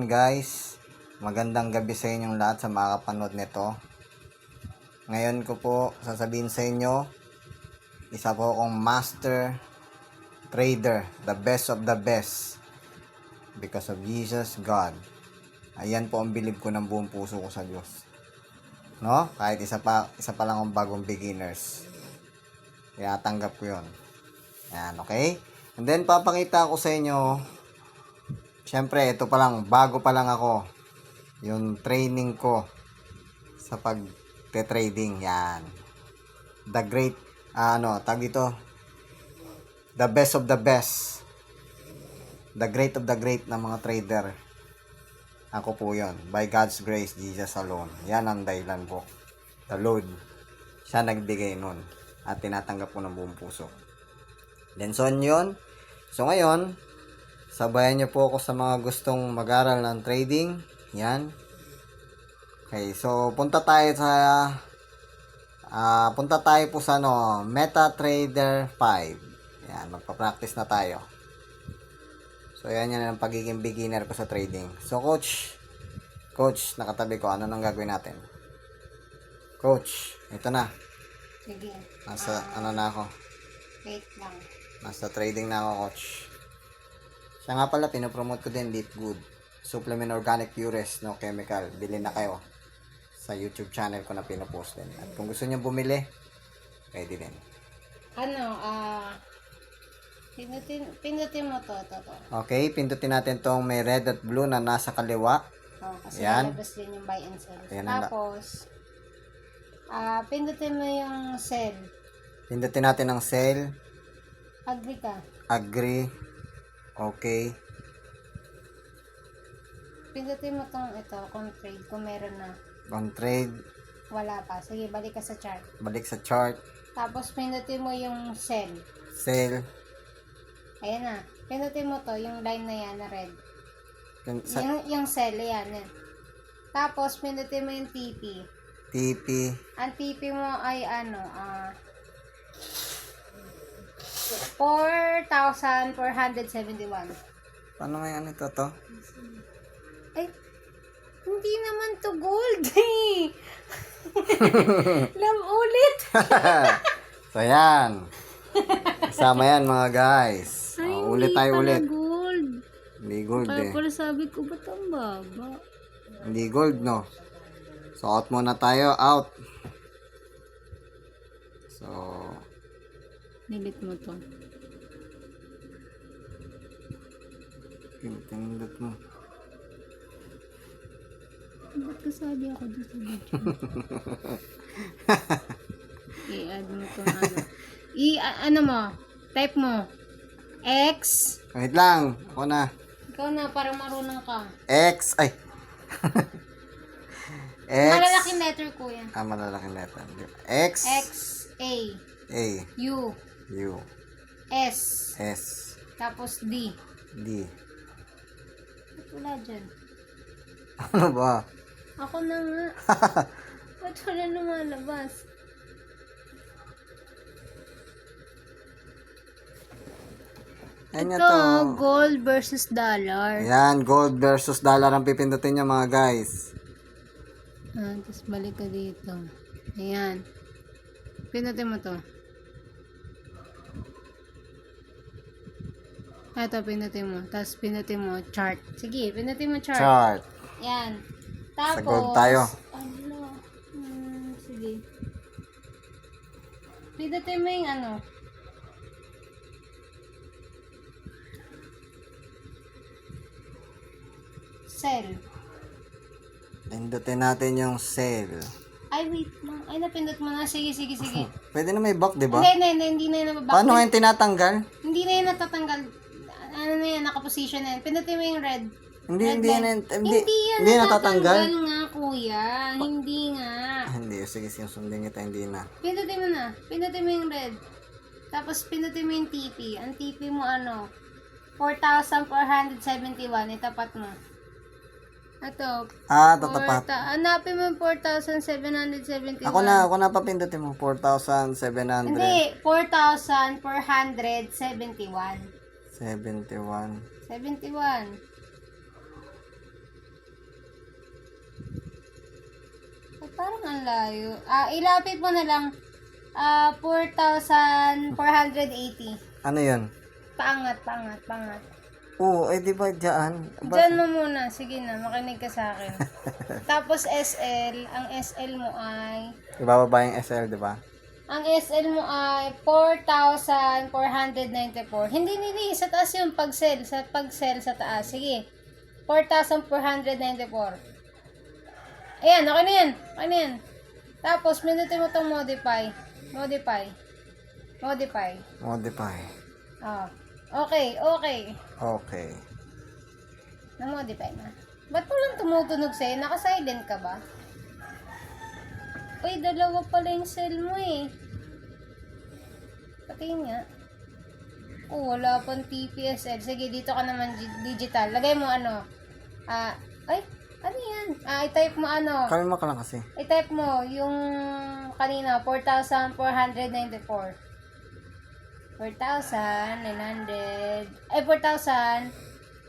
Guys, magandang gabi sa inyong lahat sa makakapanood nito. Ngayon ko po sasabihin sa inyo, isa po akong master trader, the best of the best, because of Jesus God. Ayan po ang bilib ko ng buong puso ko sa Diyos, no? Kahit isa pa lang akong bagong beginners, kaya tanggap ko yon. Ayan, okay? And then papakita ko sa inyo, syempre ito pa lang, bago pa lang ako, yung training ko sa pag-trading. Yan, the great tag dito, the best of the best, the great of the great na mga trader. Ako po yon, by God's grace, Jesus alone. Yan ang dahilan po, the Lord, siya nagbigay nun at tinatanggap ko ng buong puso. Then so yun, so ngayon sabayan niyo po ako sa mga gustong mag-aral ng trading. Yan. Okay, so punta tayo po sa MetaTrader 5. Yan, magpa-practice na tayo. So yan ang pagiging beginner ko sa trading. So coach, nakatabi ko, ano nang gagawin natin? Coach, ito na. Sige. Nasa na ako? Wait lang. Nasa trading na ako, coach. Siya nga pala, pinopromote ko din, Leap Good Supplement Organic Purest, no chemical. Bilhin na kayo sa YouTube channel ko na pinopost din. At kung gusto niyo bumili, pwede din. Pindutin mo to. Okay, pindutin natin tong may red at blue na nasa kaliwa. Kasi Yan. lalabas din yung buy and sell. Ayan, Tapos, pindutin mo yung sell. Pindutin natin ang sell. Agree ka. Agree. Okay. Pindutin mo tong kung trade, kung meron na. On trade. Wala pa. Sige, balik ka sa chart. Balik sa chart. Tapos, pindutin mo yung sell. Sell. Ayan na. Pindutin mo to, yung line na yan na red. Sa Yung sell, yan. Tapos, pindutin mo yung TP. TP. Ang TP mo ay 4,471. Paano may ano to? Ay, hindi naman to gold eh. Lam ulit. So yan. Kasama yan mga guys. Ay, Ulit tayo pala ulit. gold. Hindi gold Kaya eh. pala sabi ko, ba't ang baba? Hindi gold, no? So out muna tayo. Out. So Nilit mo to. pindot mo. Ba't kasali ako dito sa video? I-add mo itong ano mo, type mo, X. Wait lang. Ako na. Ikaw na, parang marunong ka. X. Ay. X. Malalaking letter ko yan. Malalaking letter. X. X, A, A. U, U. S, S. tapos D. D. Ba't wala dyan? Ano ba? Ako na nga. Ba't wala lumalabas? Ayan Ito, to. gold versus dollar. Ayan, gold versus dollar ang pipindutin nyo mga guys. Tapos balik ka dito. Ayan. Pinutin mo to. Ito, pinutin mo. Tapos pinutin mo, chart. Sige, pinutin mo chart. Chart. Ayan. Tapos, Sa gold tayo. Ano? Sige. Pinutin mo yung sell. Pindutin natin yung sell. Ay, wait lang. Ay, napindot mo na. Sige. Pwede na may back, di ba? Hindi na yun nababak. Paano ngayon tinatanggal? Hindi na yun natatanggal. Ano na yan, nakaposition na yan. Pindutin mo yung red. Hindi Hindi natatanggal. nga, kuya. Hindi nga. Hindi, sige, sundin kita, hindi na. Pindutin mo na. Pindutin mo yung red. Tapos, pindutin mo yung TP. Ang TP mo 4,471. Itapat mo. Ito. Tatapat. Hanapin mo yung 4,771. Ako na papindutin mo. 4,700. Hindi. 4,471. 71. 71. Parang ang layo. Ilapit mo na lang. 4,480. Ano yun? Pangat. Oo, eh di ba dyan? Diyan mo muna. Sige na, makinig ka sa akin. Tapos SL, ang SL mo ay... Ibababa yung SL, di ba? Ang SL mo ay 4,494. Hindi, sa taas yung pag-sell. Sa pag-sell sa taas. Sige. 4,494. Ayan, okay na yan. Tapos, minutin mo itong modify. Modify. Ah. Okay. Okay. Na-modify na. Ba't walang tumutunog sa'yo? Naka-silent ka ba? Uy, dalawa pala yung cell mo eh. Patingin nga. Wala pang TPSL. Sige, dito ka naman digital. Lagay mo ano. Ano yan? I-type mo ano. Kalma ka lang kasi. I-type mo yung kanina, 4,494. 4,900. 4,000.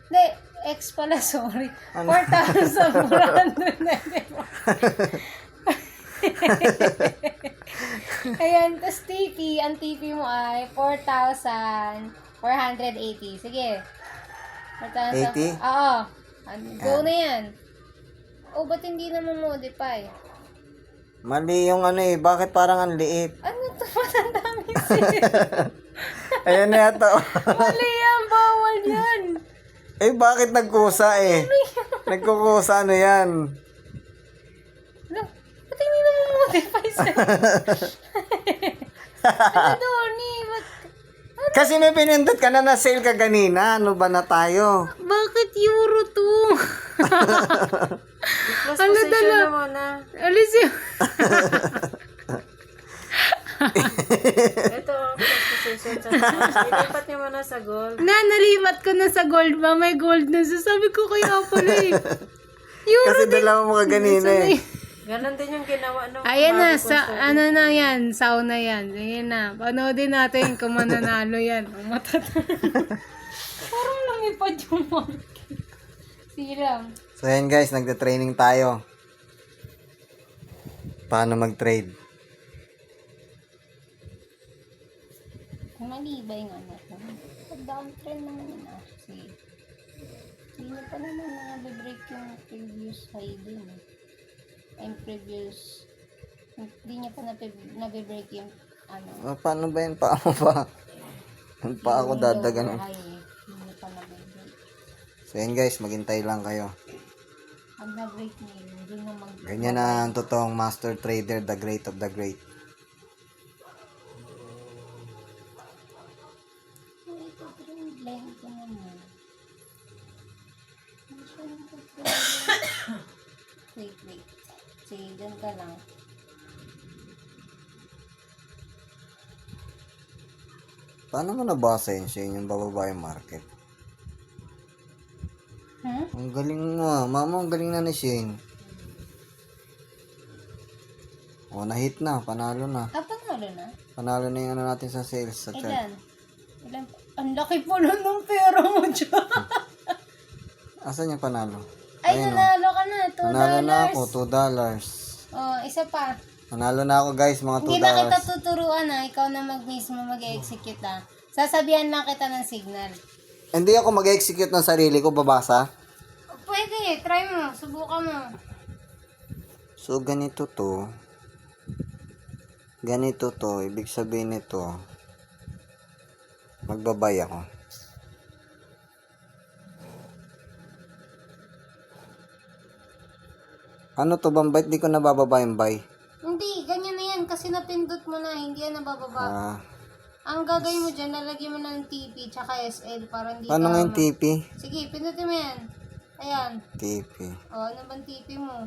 Hindi, X pala, sorry. Ano? 4,494. Ayan, tapos TP, ang TP mo ay 4,480. Sige. 80? Oo. Go na yan. Ba't hindi na modify? Mali yung ano eh. Bakit parang ang liit? Ano to? Ba't ang dami sila? Ayan na yata. Mali yan, bawal yan. Eh, bakit nagkusa eh? Nagkukusa ano yan? Ano? Ba't hindi na modify sa'yo? Ano doon eh? Kasi may pinindot ka na sale ka ganina. Ano ba na tayo? Bakit euro to? Plus position na muna. Alis yun. Ito, plus position sa taas. Ilipat niyo muna sa gold. Nalipat ko na sa gold ba? May gold na. Sabi ko kaya pala eh. Euro Kasi dalawa mo ka ganina eh. Ganon din yung ginawa nung Ayan na, bago kong ano na yan, sauna yan. Ayan na, panoodin natin kung mananalo yan. Ang Parang lumipad yung market. Sige lang. So yan guys, nagda-training tayo. Paano mag-trade? Kung mali ba yung ano ko? Downtrend naman yun sige. Hindi na pa naman nabibreak yung previous high din. Yung previous, hindi niya pa nabibreak yung ano. Paano ba yun? Paa mo ba? Yung paa ako dadagan. High, hindi niya pa nabibreak. So yan guys, maghintay lang kayo. Pag na-break niya yun, hindi na Ganyan ang totoong master trader, the great of the great. Ito, trend line ko naman. Wait. Sige, dyan ka lang. Paano mo nabasa yun siya yung bababa yung market? Ang galing mo ah. Mama, ang galing na ni Shane. Na-hit na. Panalo na. Panalo na? Panalo na yung ano natin sa sales. Sa chat. Ilan? Ang laki po nun ng pera mo dyan. Asan yung panalo? Ay, nanalo ka na. $2. Panalo na ako. $2. Isa pa. Panalo na ako guys. Mga $2. Hindi na kita tuturuan ikaw na mismo mag-execute Sasabihan lang kita ng signal. Hindi ako mag-execute ng sarili ko. Babasa. Pwede, try mo. Subukan mo. So, ganito to. Ganito to. Ibig sabihin nito. Magbabay ako. Ano to bang bait? Di ko nabababa yung buy. Hindi, ganyan na yan. Kasi napindot mo na. Hindi yan nabababa. Ang gagawin mo dyan, lalagyan mo ng TP tsaka SL para hindi Paano nga yung TP? Sige, pindutin mo yan. Ayan. TP. Ano bang TP mo?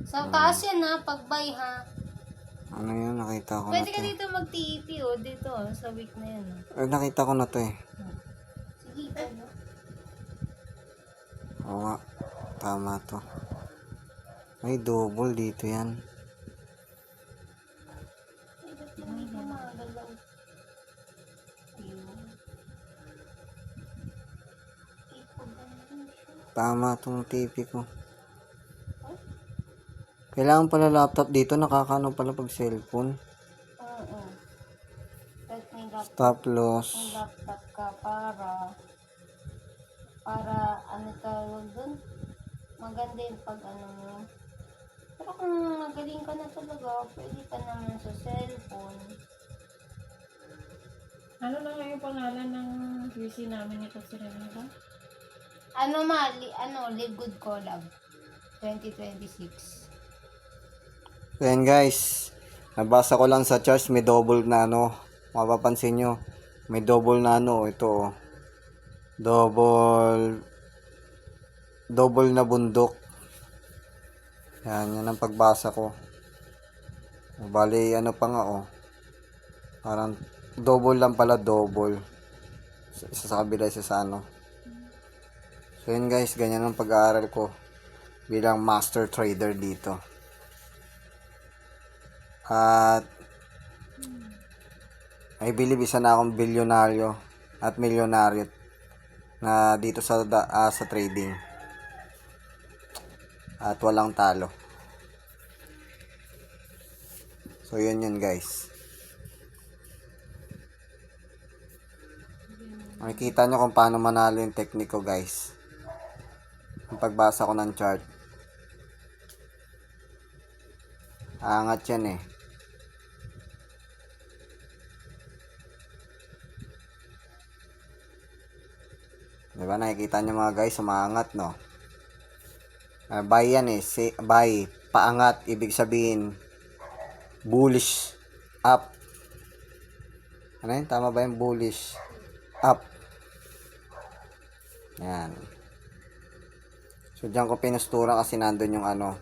Sa taas yan pag buy Ano yun? Nakita ko Pwede na ka to. dito mag-TP dito sa week na yan Nakita ko na to eh. Sige, Oo nga. Tama to. Ay, double dito yan. Tama tong TP ko. Kailangan pala laptop dito, nakakano pala pag cellphone. Oo. Kahit may Stop may loss. laptop ka para ano tawag dun? Maganda yung pag ano mo. Pero kung magaling ka na talaga, pwede ka naman sa cellphone. Ano na nga yung pangalan ng QC namin ito si Renata? Live Good Collab 2026. Ayan guys, nabasa ko lang sa charts, may double na ano, mapapansin nyo, may double na ano, ito oh. Double na bundok. Yan ang pagbasa ko. Bali, ano pa nga oh, parang double lang pala, double. Isa sa kabila, isa sa ano. So yun guys, ganyan ang pag-aaral ko bilang master trader dito. At I believe isa na akong bilyonaryo at milyonaryo na dito sa sa trading. At walang talo. So yun guys. Makikita nyo kung paano manalo yung technique ko guys. Yung pagbasa ko ng chart. Angat yan eh. Diba nakikita nyo mga guys, umaangat no. Buy yan eh, buy, paangat, ibig sabihin bullish up. Ano yun? Tama ba yung bullish up? Yan. So dyan ko pinustura kasi nandun yung ano,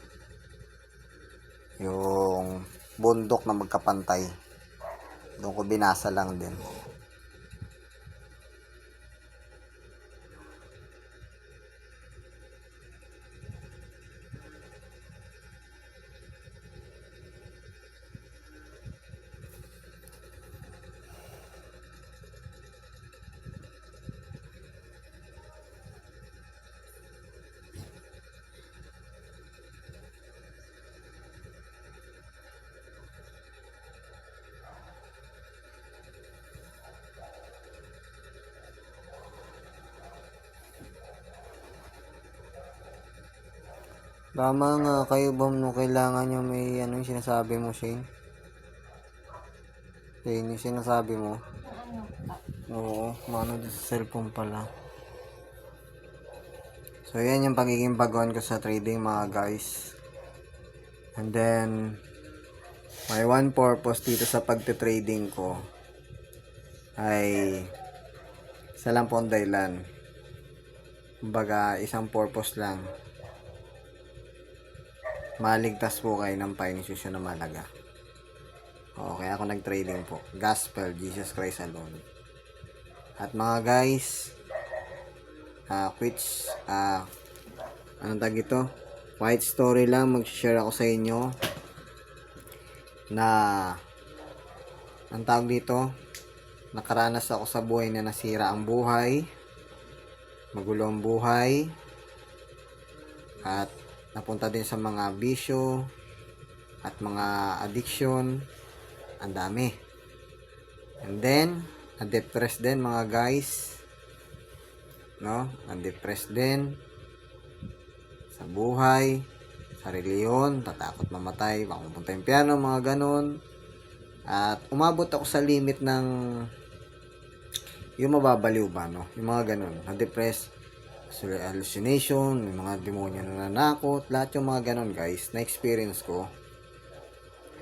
yung bundok na magkapantay. Doon ko binasa lang din. Tama nga kayo bam no, kailangan nyo may ano yung sinasabi mo Shane? Shane, yung sinasabi mo? Ano ka? Oo, mano din sa cellphone pala. So yan yung pagiging baguhan ko sa trading mga guys. And then my one purpose dito sa pagte-trading ko ay isa lang po ang dahilan. Kumbaga isang purpose lang. Maligtas po kayo ng painisisyon na malaga. Oo, kaya ako nag-trading po. Gospel, Jesus Christ alone. At mga guys, anong tag ito? White story lang, mag-share ako sa inyo na ang tawag dito, nakaranas ako sa buhay na nasira ang buhay, magulo ang buhay, at napunta din sa mga bisyo at mga addiction, ang dami. And then na-depress din mga guys, no? Na-depress din sa buhay, sa reliyon, tatakot mamatay, baka mapunta yung piano, mga ganon. At umabot ako sa limit ng yung mababaliw ba, no? Yung mga ganon, na-depress, hallucination, may mga demonyo na nanakot, lahat yung mga ganon guys, na experience ko.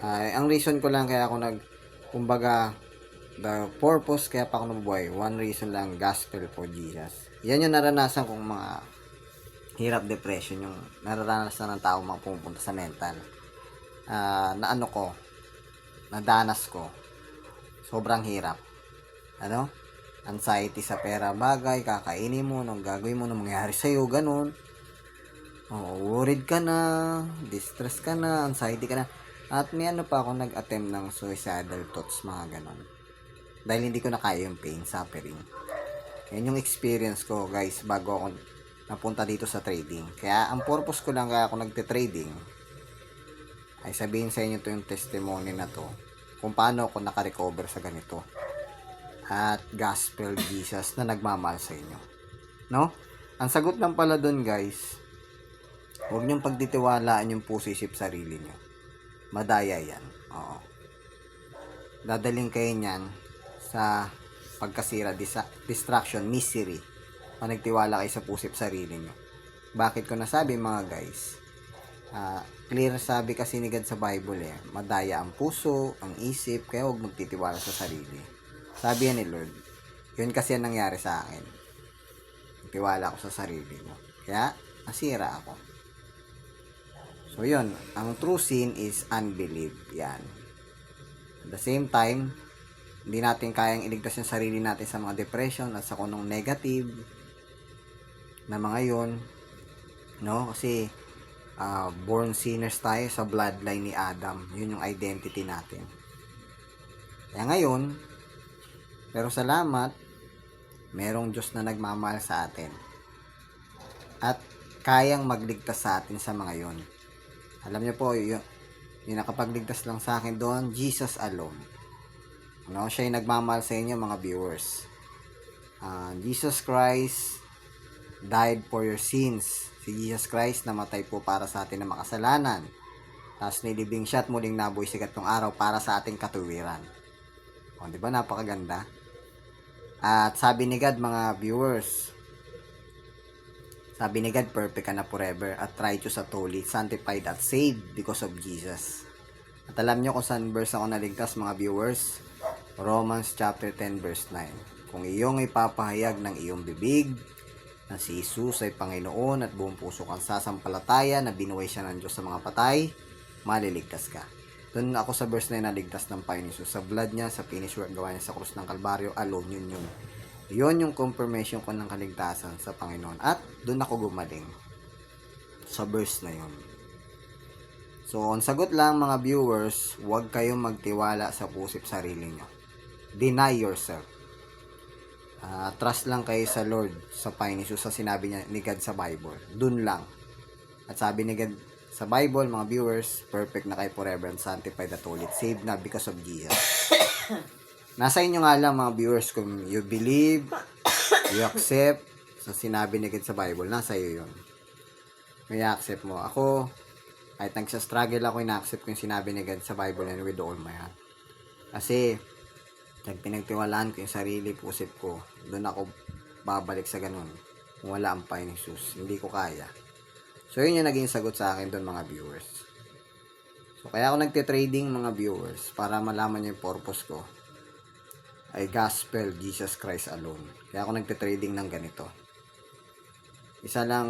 Ang reason ko lang kaya ako kumbaga, the purpose kaya pa ako nabubuhay, one reason lang, gospel for Jesus. Yan yung naranasan kong mga hirap, depression, yung nararanasan ng tao mga pumupunta sa mental. Na ano ko, nadanas ko, sobrang hirap. Ano? Anxiety sa pera bagay, kakainin mo, nung gagawin mo, nung mangyayari sa'yo, ganun. Worried ka na, distress ka na, anxiety ka na. At may ano pa ako nag-attempt ng suicidal thoughts, mga ganun. Dahil hindi ko na kaya yung pain, suffering. Yan yung experience ko, guys, bago ako napunta dito sa trading. Kaya ang purpose ko lang kaya ako nagte-trading ay sabihin sa inyo to yung testimony na to kung paano ako nakarecover sa ganito. At gospel Jesus na nagmamahal sa inyo. No? Ang sagot lang pala doon, guys, huwag niyong pagtitiwalaan yung puso, isip, sarili niyo. Madaya yan. Oo. Dadaling kayo niyan sa pagkasira, distraction, misery. Pag nagtiwala kayo sa puso, sarili niyo. Bakit ko nasabi, mga guys? Clear sabi kasi ni God sa Bible madaya ang puso, ang isip, kaya huwag magtitiwala sa sarili. Sabi yan ni Lord. Yun kasi ang nangyari sa akin. Tiwala ako sa sarili mo. Kaya, nasira ako. So, yun. Ang true sin is unbelief. Yan. At the same time, hindi natin kayang iligtas yung sarili natin sa mga depression at sa kunong negative na mga yun. No? Kasi, born sinners tayo sa bloodline ni Adam. Yun yung identity natin. Kaya ngayon, pero salamat, merong Diyos na nagmamahal sa atin. At kayang magligtas sa atin sa mga yon. Alam niyo po, yung nakapagligtas lang sa akin doon, Jesus alone. No? Siya yung nagmamahal sa inyo, mga viewers. Jesus Christ died for your sins. Si Jesus Christ namatay po para sa atin na makasalanan. Tapos nilibing siya at muling nabuhay sa ikatlong araw para sa ating katuwiran. O, di ba? Napakaganda. At sabi ni God, mga viewers, sabi ni God, perfect ka na forever at righteous at holy, sanctified at saved because of Jesus. At alam nyo kung saan verse ako naligtas, mga viewers? Romans chapter 10 verse 9. Kung iyong ipapahayag ng iyong bibig na si Jesus ay Panginoon at buong puso kang sasampalataya na binuhay siya ng Diyos sa mga patay, maliligtas ka. Doon ako sa verse na naligtas ng Panginoon Jesus. Sa blood niya, sa finish work gawa niya sa krus ng Kalbaryo, alone yun yun. Yun yung confirmation ko ng kaligtasan sa Panginoon. At doon ako gumaling. Sa verse na yun. So, ang sagot lang, mga viewers, huwag kayong magtiwala sa pusip sarili nyo. Deny yourself. Trust lang kayo sa Lord, sa Panginoon Jesus, sa sinabi niya ni God sa Bible. Doon lang. At sabi ni God sa Bible, mga viewers, perfect na kayo forever and sanctified at holy. Saved na because of Jesus. Nasa inyo nga lang, mga viewers, kung you believe, you accept, sa sinabi ni God sa Bible, nasa iyo yun. May accept mo. Ako, kahit nagsastruggle ako, ina-accept ko yung sinabi ni God sa Bible and with all my heart. Kasi, pag pinagtiwalaan ko yung sarili, pusip ko, doon ako babalik sa ganun. Kung wala ang Panginoon Jesus, hindi ko kaya. So, yun yung naging sagot sa akin doon, mga viewers. So, kaya ako nagte-trading, mga viewers, para malaman nyo yung purpose ko. Ay gospel, Jesus Christ alone. Kaya ako nagte-trading ng ganito. Isa lang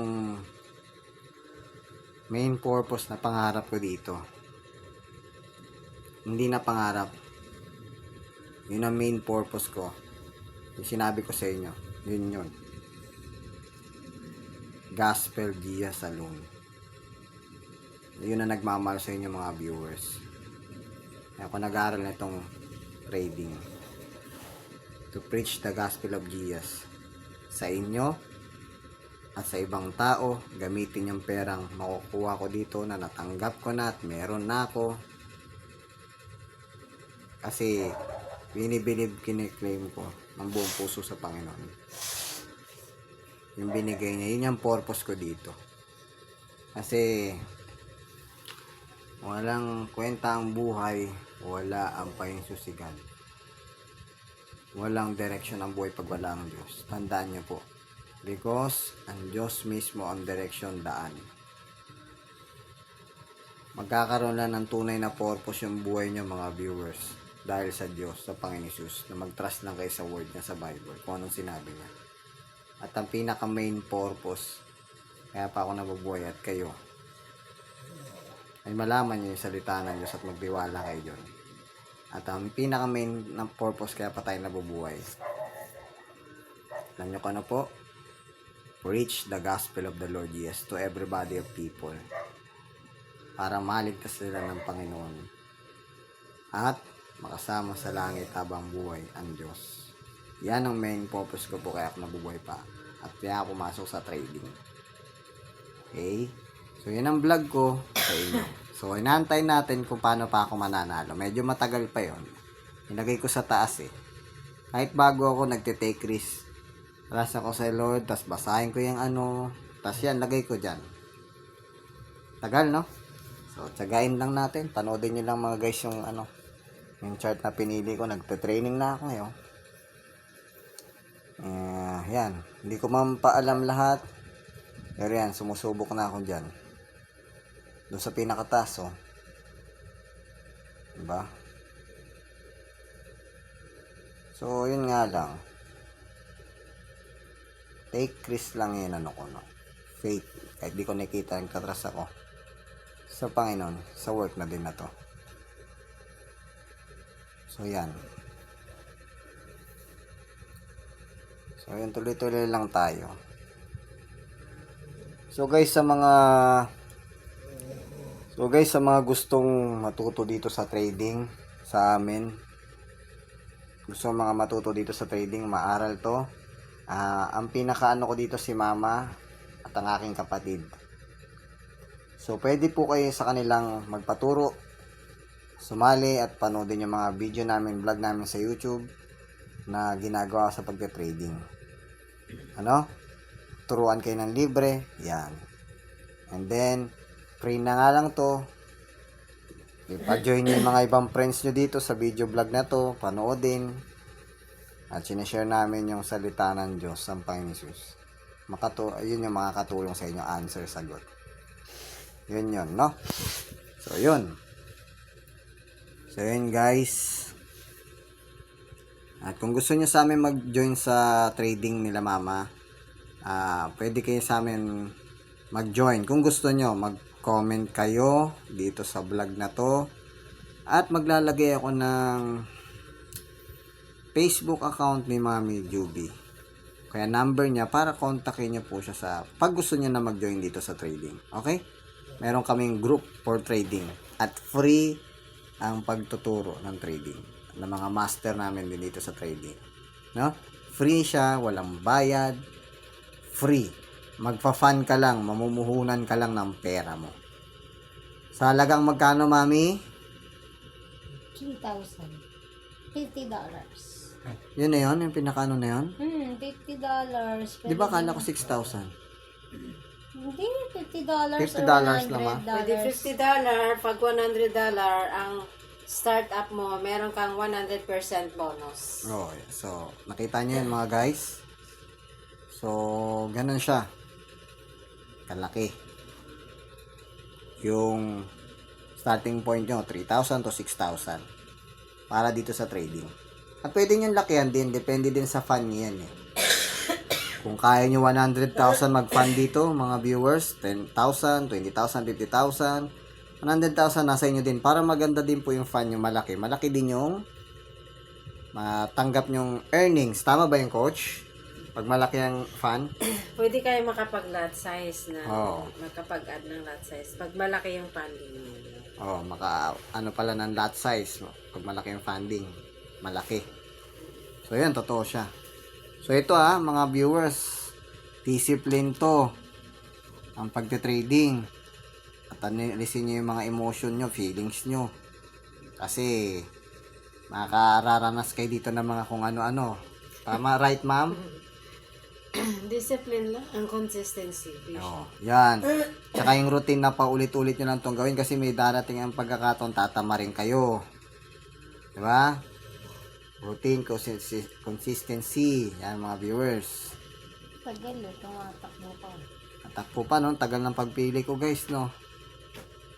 main purpose na pangarap ko dito. Hindi na pangarap. Yun ang main purpose ko. Yung sinabi ko sa inyo. Yun. Gospel, Jesus alone. Yun ang nagmamahal sa inyo, mga viewers. Kaya ako nag-aaral na itong trading. To preach the gospel of Jesus sa inyo at sa ibang tao. Gamitin yung perang makukuha ko dito na natanggap ko na at meron na ako. Kasi binibilib, kiniklaim ko ng buong puso sa Panginoon. Yung binigay niya, yun yung purpose ko dito. Kasi walang kwenta ang buhay, wala ang painsusigan. Walang direction ang buhay pag wala ang Diyos. Tandaan niyo po. Because ang Diyos mismo ang direction, daan. Magkakaroon lang ng tunay na purpose yung buhay niyo, mga viewers. Dahil sa Diyos, sa Panginoon Jesus, na mag-trust lang kayo sa word niya sa Bible, kung anong sinabi niya. At ang pinaka main purpose, kaya pa ako nabubuhay at kayo, ay malaman niyo yung salita ng Diyos at magtiwala kayo dyan. At ang pinaka main na purpose kaya pa tayo nabubuhay, alam niyo ko na po, preach the gospel of the Lord Jesus to everybody of people, para maligtas sila ng Panginoon at makasama sa langit habang buhay ang Diyos. Yan ang main purpose ko po, kaya ako nabubuhay pa at kaya ako pumasok sa trading. Okay? So yan ang vlog ko sa inyo. So, inaantay natin kung paano pa ako mananalo. Medyo matagal pa yon. Ilagay ko sa taas eh. Kahit bago ako nagte-take risk. Alas ako sa Lord, tas basahin ko yung ano, tas yan, lagay ko dyan. Tagal, no? So, tsagain lang natin. Panoodin nyo lang mga guys yung ano, yung chart na pinili ko. Nagte-training na ako ngayon. Yan. Hindi ko man paalam lahat. Pero yan, sumusubok na ako dyan. Doon sa pinakataas, oh. Diba? So, yun nga lang. Take risk lang yun, ano ko, no? Faith. Kahit di ko nakita, nagtatras ako. Sa Panginoon, sa work na din na to. So, yan. So, yun, tuloy-tuloy lang tayo. So, guys, sa mga gustong matuto dito sa trading, sa amin, gusto mga matuto dito sa trading, maaral to. Ang pinakaano ko dito si mama at ang aking kapatid. So, pwede po kayo sa kanilang magpaturo, sumali at panoodin yung mga video namin, vlog namin sa YouTube na ginagawa sa pagte-trading. Ano? Turuan kayo ng libre. Yan. And then, free na nga lang to. Ipa-join nyo yung mga ibang friends nyo dito sa video vlog na to. Panoodin. At sinashare namin yung salita ng Diyos, ang Panginoon Jesus. Yun yung makakatulong sa inyo, answer, sagot. Yun, no? So, yun. So, yun guys. At kung gusto nyo sa amin mag-join sa trading nila mama, pwede kayo sa amin mag-join. Kung gusto nyo, mag-comment kayo dito sa vlog na to. At maglalagay ako ng Facebook account ni Mami Juby. Kaya number niya para kontakin niyo po siya sa pag gusto niya na mag-join dito sa trading. Okay? Meron kaming group for trading. At free ang pagtuturo ng trading. Ng mga master namin din dito sa trading. No? Free siya, walang bayad. Free. Magpa-fun ka lang, mamumuhunan ka lang ng pera mo. Sa halagang magkano, mami? 3,000. $50. Yun na yun, yung pinakano na yun? $50. Di ba kala ko 6,000? Hindi, $50 $50 or lang, ah. Pwede $50, pag $100 ang startup mo, meron kang 100% bonus. Oh, so, nakita nyo yun mga guys. So, ganun siya. Kalaki. Yung starting point nyo, 3,000 to 6,000. Para dito sa trading. At pwede nyo lakihan din. Depende din sa fund nyo yan eh. Kung kaya nyo 100,000 mag-fund dito, mga viewers, 10,000, 20,000, 50,000, 100,000 nasa inyo din. Para maganda din po yung fund nyo, malaki. Malaki din yung matanggap nyong earnings. Tama ba yung coach? Pag malaki ang fund? Pwede kayo makapag-lot size na Oo. makapag-add ng lot size. Pag malaki yung funding mo. Ano pala ng lot size. Pag malaki yung funding, malaki. So, yun, totoo siya. So, ito mga viewers, discipline to. Ang pagte-trading. At alisin nyo yung mga emotion nyo, feelings nyo. Kasi, makakaranas kayo dito ng mga kung ano-ano. Tama, right, ma'am? Discipline lang, ang consistency. Yan. Tsaka yung routine na paulit-ulit nyo lang itong gawin kasi may darating ang pagkakataon, tatama rin kayo. Diba? Routine, consistency. Yan mga viewers. Tagal tumatakbo pa. Natakpo pa, no? Tagal ng pagpili ko, guys, no?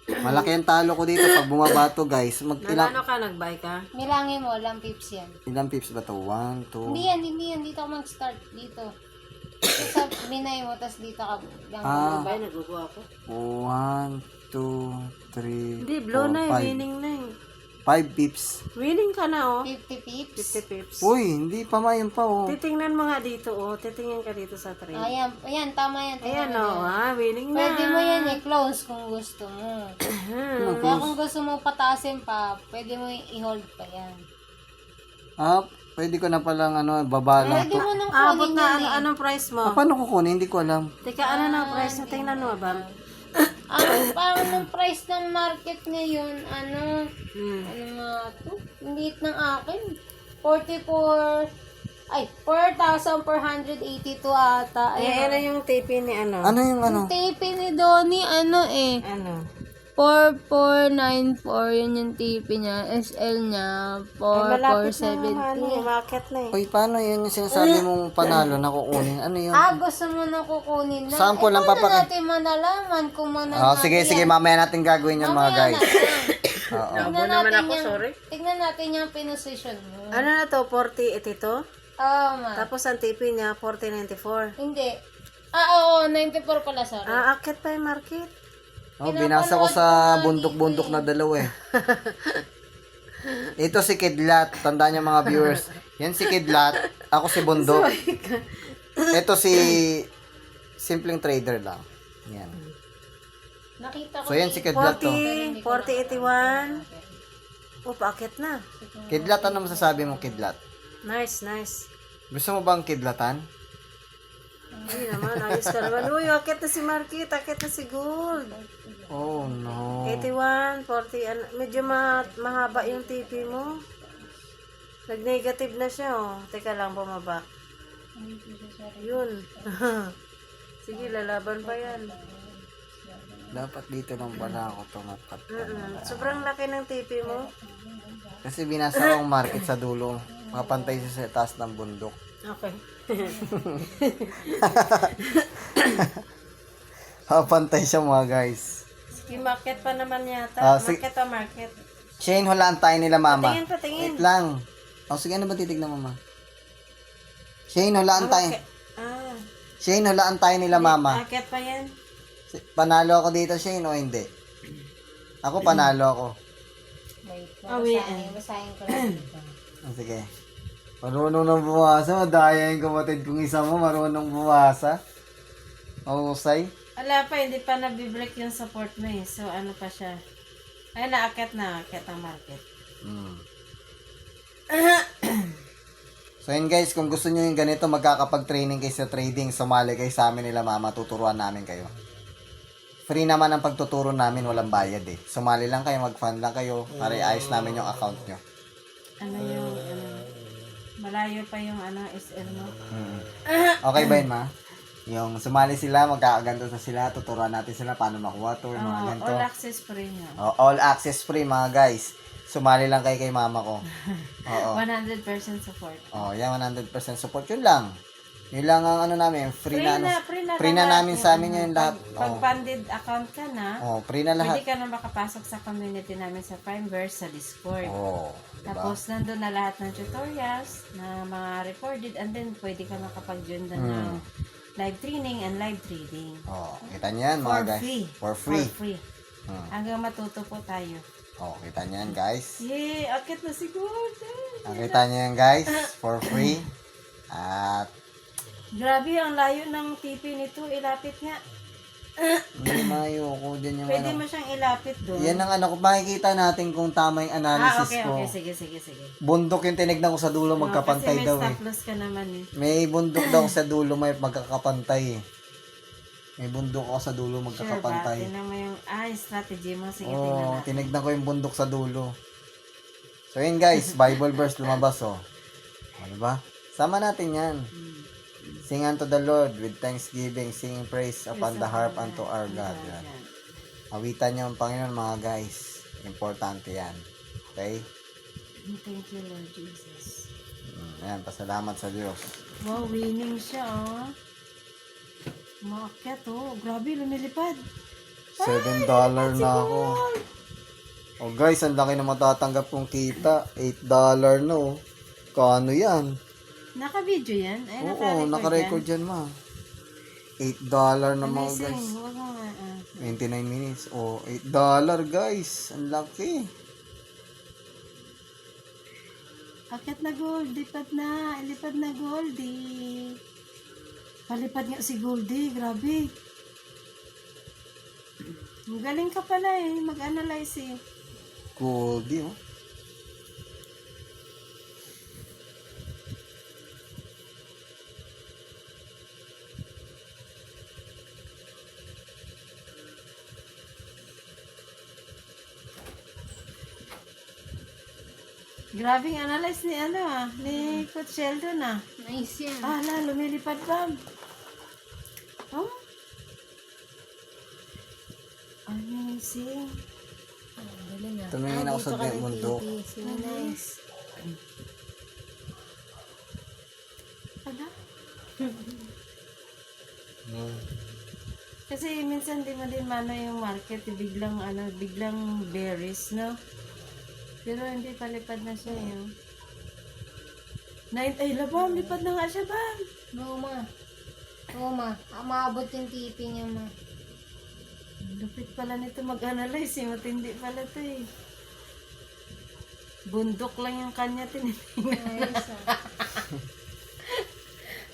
Malaki ang talo ko dito pag bumaba to, guys. Nalano ka, nag-buy ka? Milangin mo, ilang pips yan. Ilang pips ba to? 1, 2... Hindi yan. Dito ako mag-start. Dito. Sa binay mo, tas dito ka lang. Nag-buy, naguguha ako. 1, 2, 3, Hindi, blow na eh, winning na eh. 5 pips. Winning ka na 50 pips. 50 pips. Uy, hindi pa mayon pa, oh. Titingnan mo nga dito, titingnan ka dito sa trade. Ayan, tama yan. Ayan winning na. Pwede mo yan i-close kung gusto mo. Kaya kung gusto mo pataasin pa, pwede mo i-hold pa yan. Pwede ko na palang baba lang Pwede to. mo nang Abot kunin na, yan anong price mo? Paano kukunin? Hindi ko alam. Teka, ano na price mo? Tingnan mo ba? Parang ng price ng market ngayon, ano nga to? Yung liit ng akin. 4,482 ata. Eh, ano yung TP ni ano? Ano yung ano? Yung tape ni Donnie, ano eh. Ano? 4494, yun yung TP niya. SL niya, Malapit na naman, 4470. market na eh. Uy, paano yun yung sinasabi mong panalo na kukunin? Ano yun? Gusto mo na kukunin na? Saan ko lang paano natin manalaman kung Sige, mamaya natin gagawin yun mga guys. Oo. Tignan naman natin ako, yung, sorry. tignan natin yung pinosisyon mo. Ano na to? 40 ito? Oo, ma. Tapos ang TP niya, 4094. Hindi. Oo, 94 pala, sorry. Akit pa yung market. Oh, binasa ko sa bundok-bundok na dalawa eh. Ito si Kidlat. Tandaan niyo mga viewers. Yan si Kidlat. Ako si Bundok. Ito si simpleng trader lang. Yan. Nakita ko So yan si Kidlat to. 40, 4081. Paakit na. Kidlat, ano masasabi mo Kidlat? Nice, nice. Gusto mo bang kidlatan? Hindi naman, ayos ka naman. Uy, akit na si market, akit na si gold. Oh no. 81, 40, medyo mahaba yung TP mo. Nag-negative na siya, oh. Teka lang, bumaba. Yun. Sige, lalaban pa yan. Dapat dito lang pala ako tumapat. Sobrang laki ng TP mo. Kasi binasa ko ang market sa dulo. Mapantay siya sa taas ng bundok. Okay. Mapantay siya mga guys. Sige, market pa naman yata. Market pa, market. Shane, hulaan tayo nila mama. Patingin, patingin. Wait lang. Sige, ano ba titignan mama? Shane, hulaan tayo. Shane, hulaan tayo nila mama. Market pa yan. Panalo ako dito, Shane, o hindi? Ako, panalo ako. Wait, Basahin ko lang. Sige. Marunong nang bumasa. Madaya yung kapatid kong isa mo. Marunong bumasa. Mahusay. Wala pa, hindi pa nabibreak yung support mo eh. So, ano pa siya. Ay, naakit ang market. So yun guys, kung gusto nyo yung ganito, magkakapag-training kayo sa trading, sumali kayo sa amin nila mama, tuturuan namin kayo. Free naman ang pagtuturo namin, walang bayad eh. Sumali lang kayo, mag-fund lang kayo, para ayos namin yung account nyo. Malayo pa yung SL mo. Okay ba yun ma? Yung sumali sila, magkakaganto na sila, tuturuan natin sila paano makuha to, yung mga ganito. All access free nga. All access free mga guys. Sumali lang kayo kay mama ko. Oo. 100% support. Yan 100% support. Yun lang. Yun lang ang ano namin, free na Free na namin sa amin yun lahat. Pag funded account ka na, Free na lahat. pwede ka na makapasok sa community namin sa Primeverse sa Discord. Diba? Tapos, nandun na lahat ng tutorials na mga recorded and then pwede ka makapag-join doon ng live training and live trading. Kita niyo yan mga guys. For free. Hanggang matuto po tayo. Kita niyo yan guys. Yay! Akit na si Gold! Kita niyo yan guys. For free. At Grabe, ang layo ng TP nito. Ilapit nga. hindi mayo ko dyan yung Pwede ano. mo siyang ilapit doon. Yan ang ano ko. Makikita natin kung tama yung analysis okay, ko. okay. Sige. Bundok yung tinignan ko sa dulo, magkapantay Kasi may daw stop loss ka naman eh. May bundok daw sa dulo, may magkakapantay eh. May bundok ako sa dulo, Sure ba? magkakapantay. Tingnan mo yung strategy mo. Sige, tingnan natin. Tinignan ko yung bundok sa dulo. So yun guys, Bible verse lumabas diba? Sama natin yan. Sing unto the Lord with thanksgiving, singing praise upon the harp unto our God. Yan. Awitan niyo ang Panginoon mga guys. Importante yan. Okay? Thank you, Lord Jesus. Ayan, pasalamat sa Diyos. Wow, winning siya Umakyat Grabe, lumilipad. $7 na ako. Guys, ang laki na matatanggap kong kita. $8 na Kano yan? Naka-video yan? Ay, naka-record yan ma. $8 na mga guys. Amazing. Huwag mo nga. 29 minutes. $8 guys. Ang laki. Akyat na Gold. Lipad na. Ilipad na Goldie. Palipad nga si Goldie. Grabe. Magaling ka pala mag-analyze Goldie Grabe ang analyze ni ni Coach Sheldon Nice yan. Lumilipad pa. Oh? Amazing. Dali na. Tumingin ako sa mundo. Nice. Ala? Kasi minsan di mo din mano yung market, biglang berries, no? Pero hindi palipad na siya yun. Labam, lipad na nga siya, Bam. Oo, ma. Oo, ma. Maabot yung tipi niya, ma. Lupit pala nito mag-analyze, matindi pala to eh. Bundok lang yung kanya tinitingnan. Nice,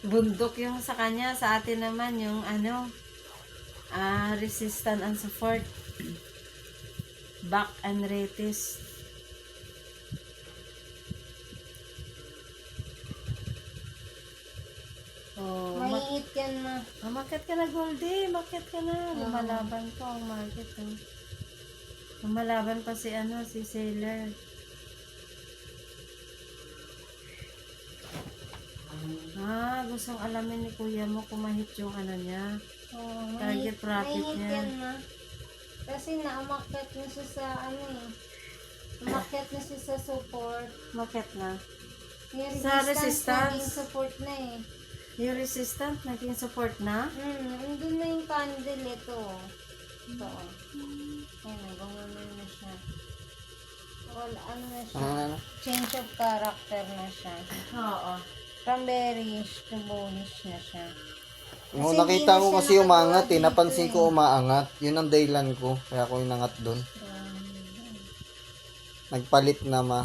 Bundok yung sa kanya, sa atin naman yung resistant and support. Back and resist. Oh, Maiit yan, ma. market ka na, Goldie. Market ka na. Lumalaban po ang market. Oh. Lumalaban pa si si Sailor. Gustong alamin ni kuya mo kung mahit yung niya. Oo, Target profit maiit niya. yan, ma. Kasi naumakyat na siya sa umakyat na siya sa support. Market na. Yung Sa resistance. naging support na eh. Yung resistant, naging support na. Nandun na yung candle ito. Ito. Ayan, gumanon na siya. Wala, na siya. Change of character na siya. Oo. From bearish to bullish na siya. Nung Kasi nakita hindi ko na kasi siya umangat nakagawa dito napansin ko umaangat. Yun ang dahilan ko. Kaya ako inangat doon. Nagpalit na ma.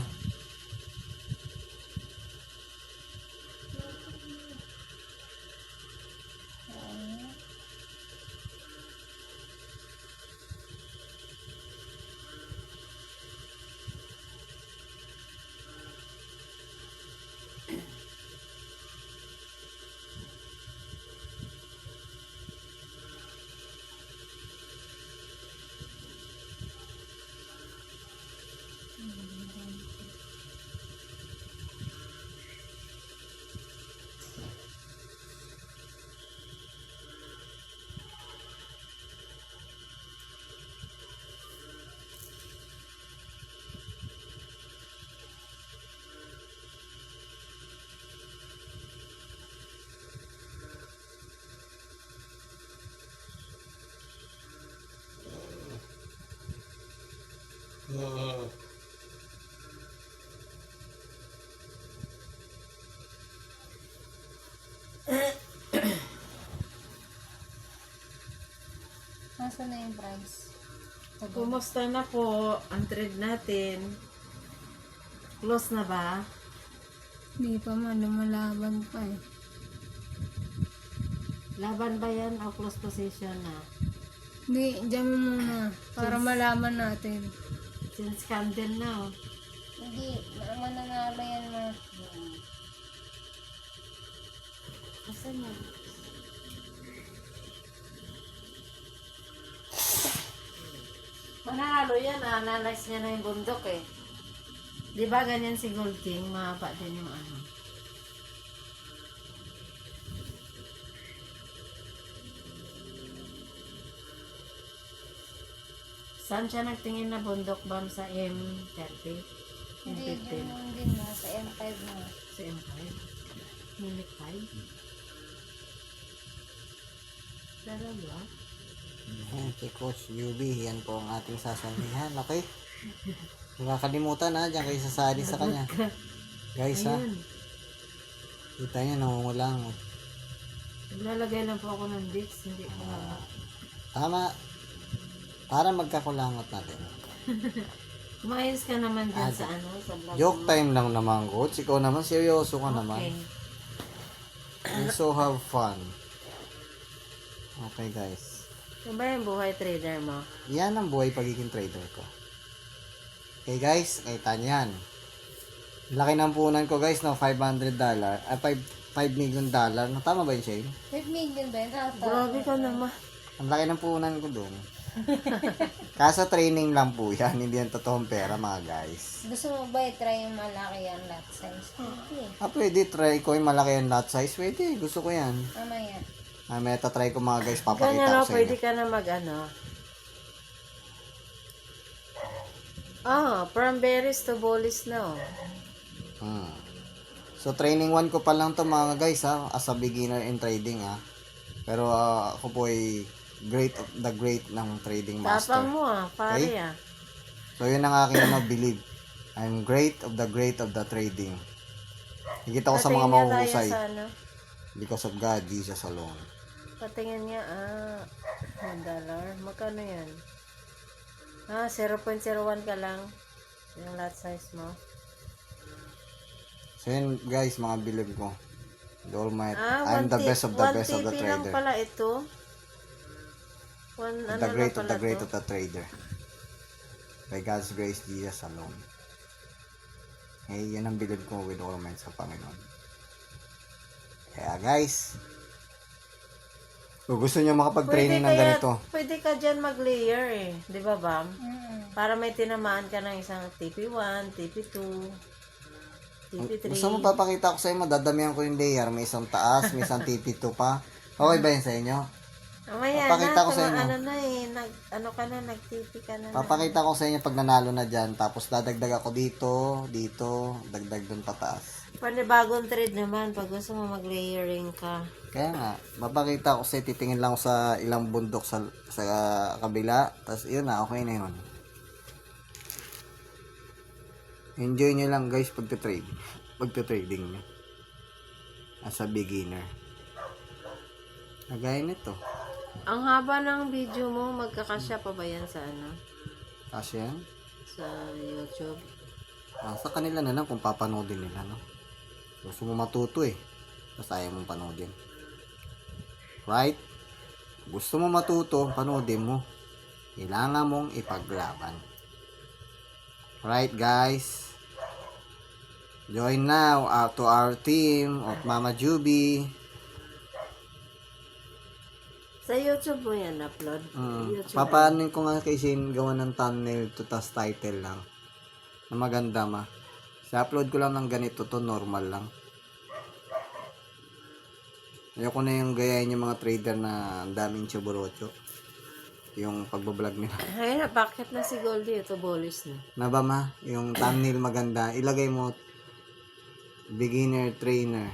Nasaan na yung price? Kumusta na po ang trade natin? Close na ba? Hindi pa man, lumalaban pa eh. Laban ba yan o close position na? Hindi, dyan mo muna. Para malaman natin. Since candle na Hindi, mananalo yan na. Asan yan? Manalo yan, analyze niya na yung bundok eh. Di ba ganyan si Gold King? Mahaba din yung Saan siya nagtingin na bundok bam sa M30? Hindi, M15? dyan din na. Sa M5 na. Sa M5? Minute 5? Dalawa? Ayan, si Coach UB. Yan po ang ating sasandihan. Okay? Huwag kakalimutan ha. Diyan kayo sasali sa kanya. Guys ha. Ayun. Kita nyo, nangungulang. Naglalagay lang po ako ng bits, hindi ko na. Tama. Para magkakulangot natin. Umayos ka naman dyan sa sa vlog. Joke time lang naman, Coach. Ikaw naman, seryoso ka naman. Okay. And so have fun. Okay, guys. Ito ba yung buhay trader mo? Yan ang buhay pagiging trader ko. Okay, guys. Kita nyo yan. Laki ng punan ko, guys, no? $500. 5 million dollar. Tama ba yun, Shane? 5 million ba yun? Grabe ka naman. Ang laki ng punan ko doon. Kaso training lang po yan, hindi yan totoong pera mga guys. Gusto mo ba i-try yung malaki ang lot size? Hindi. Pwede, try ko yung malaki yung lot size. Pwede, gusto ko yan. Mamaya. May try ko mga guys, Ganyan papakita no, ko sa pwede inyo. ka na mag ano. From berries to bolis na oh. So training 1 ko pa lang to mga guys ha, as a beginner in trading ha. Pero ako po ay great of the great ng trading master. Tapang mo pare Okay? So yun ang aking believe. I'm great of the trading. Higit ako sa mga Patingin nga tayo mahuhusay. sa ano. Because of God, Jesus alone. Patingin niya, $1. Magkano yan? 0.01 ka lang. Yung lot size mo. So yun guys, mga believe ko. The Almighty. Ah, I'm the best of the best of the 1 TP lang trader. pala ito. The great of the great of the trader. By God's grace, Jesus alone. Yan ang believe ko with all minds sa Panginoon. Kaya guys, kung gusto nyo makapag-training ng ganito, Pwede ka dyan mag-layer eh. Di ba, Bam? Mm. Para may tinamaan ka ng isang TP1, TP2, TP3. gusto mo papakita ko sa inyo, dadamihan ko yung layer. May isang taas, may isang TP2 pa. Okay ba yun sa inyo? Mamaya Papakita ko sa inyo. Ano na eh, nag-TP ka na. Papakita ko sa inyo pag nanalo na dyan. Tapos dadagdag ako dito, dagdag dun pataas. Panibagong trade naman pag gusto mo mag-layering ka. Kaya nga, mapakita ko sa titingin lang ako sa ilang bundok sa kabila. Tapos yun na, okay na yun. Enjoy nyo lang guys pagte-trading nyo. As a beginner. Nagaya nito. Ang haba ng video mo, magkakasya pa ba yan sa ano? Kasi yan. Sa YouTube? Sa kanila na lang kung papanoodin nila, no? Gusto mo matuto eh. Tapos ayaw mong panoodin. Right? Gusto mo matuto, panoodin mo. Kailangan mong ipaglaban. Right, guys? Join now to our team of Mama Juby. Sa YouTube mo yan upload? YouTube. Papaanin ko nga kay Shane gawa ng thumbnail to tas title lang. Na maganda Sa upload ko lang ng ganito to, normal lang. Ayoko na yung gayahin yung mga trader na ang daming choborocho. Yung pagbablog nila. Ay, bakit na si Goldie? Ito bolis na. Na ba yung thumbnail maganda, ilagay mo beginner, trainer,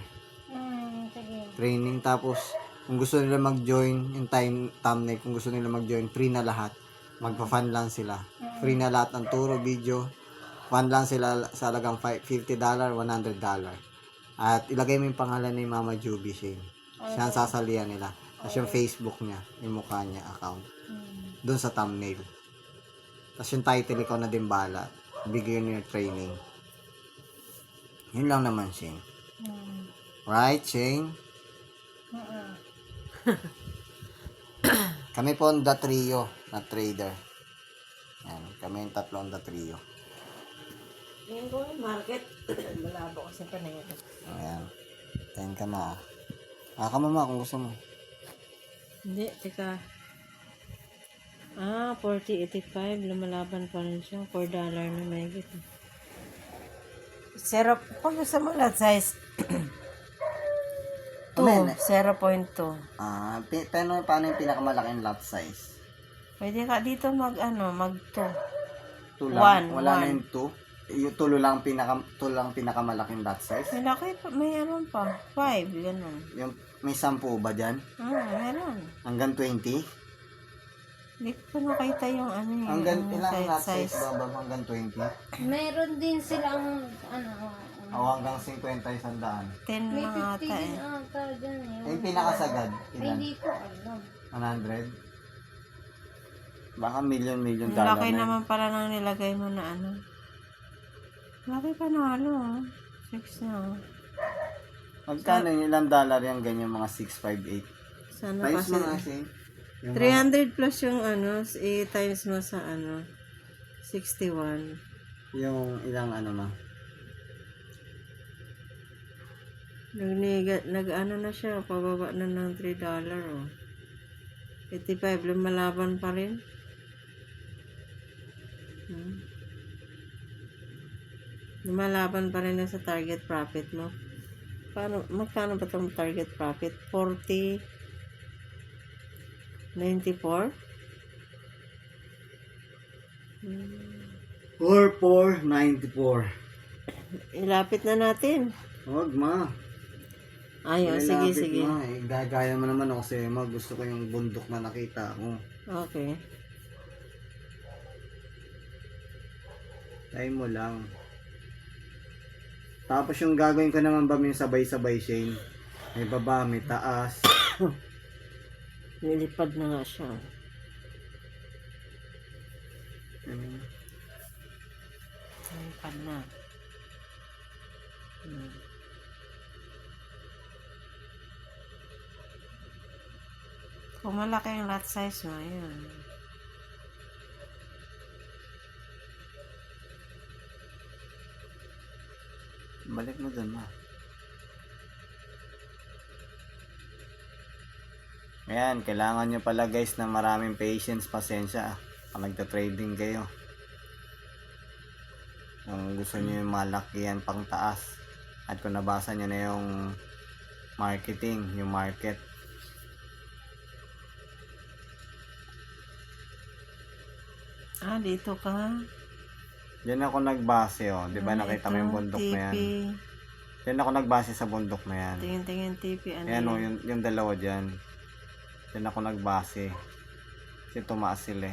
Sige. training. Tapos kung gusto nila mag-join yung thumbnail, kung gusto nila mag-join, free na lahat. Magpa-fun lang sila. Free na lahat ng turo, video. Fun lang sila sa halagang $50, $100. At ilagay mo yung pangalan ni Mama Juby Shane. Siya ang sasalihan nila. Tapos yung Facebook niya, yung mukha niya, account. Doon sa thumbnail. Tapos yung title, ikaw na din bala. Beginner training. Yun lang naman, Shane. Right, Shane? Kami po ang the trio na trader. Yan, kami yung tatlo ang the trio. Ngayon ko yung market. Malabo kasi pa na yun. Ayan. Tayin ka ma. Ka mama kung gusto mo. Hindi, teka. 40.85. Lumalaban pa rin siya. $4 na may gito. Kung gusto mo lot size, 0.2. Paano yung pinakamalaking lot size? Pwede ka dito mag 2. 2 lang? One, Wala na one. yung 2? Yung tulo lang pinakamalaki lot size? May laki pa, may pa. 5, ganun. Yung may 10 ba dyan? Meron. Hanggang 20? Hindi ko nakita yung Hanggang yung ilang lot size. size ba hanggang 20? Meron din silang, O hanggang 50 isang daan? 10 may na 50 ata din ata dyan eh. Yung pinakasagad, Ay, ilan? hindi ko alam. 100? Baka million Ang dollar laki na. naman pala nang nilagay mo na Laki pa na 6 na. Magkano yung ilang dollar yung ganyan mga 658? Sana Times kasi. mo nga Shane. Yung 300 plus yung times mo sa 61. yung ilang ma. Na siya, pababa na ng $3 85, lumalaban pa rin. Lumalaban pa rin na sa target profit mo. Magkano ba itong target profit? 40, 94? 4494. Ilapit na natin. Huwag ma. Ayaw, sige, sige. Ma. Gagaya mo naman ako kasi ma. Gusto ko yung bundok na nakita mo. Okay. Time mo lang. Tapos yung gagawin ko naman ba yung sabay-sabay Shane? May baba, may taas. Nilipad na nga siya. Nilipad na. Kung malaki ang lot size mo, ayun. Balik mo dun ma. Ayan, kailangan nyo pala guys na maraming patience, pasensya kung nagta-trading kayo. Kung gusto nyo yung malakihan pang taas at kung nabasa nyo na yung marketing, yung market. Dito ka. Diyan ako nagbase di ba nakita mo yung bundok na yan? Diyan ako nagbase sa bundok na yan. Tingin-tingin TV. Ano Ayan yan? yung dalawa dyan. Diyan ako nagbase. Kasi tumaas sila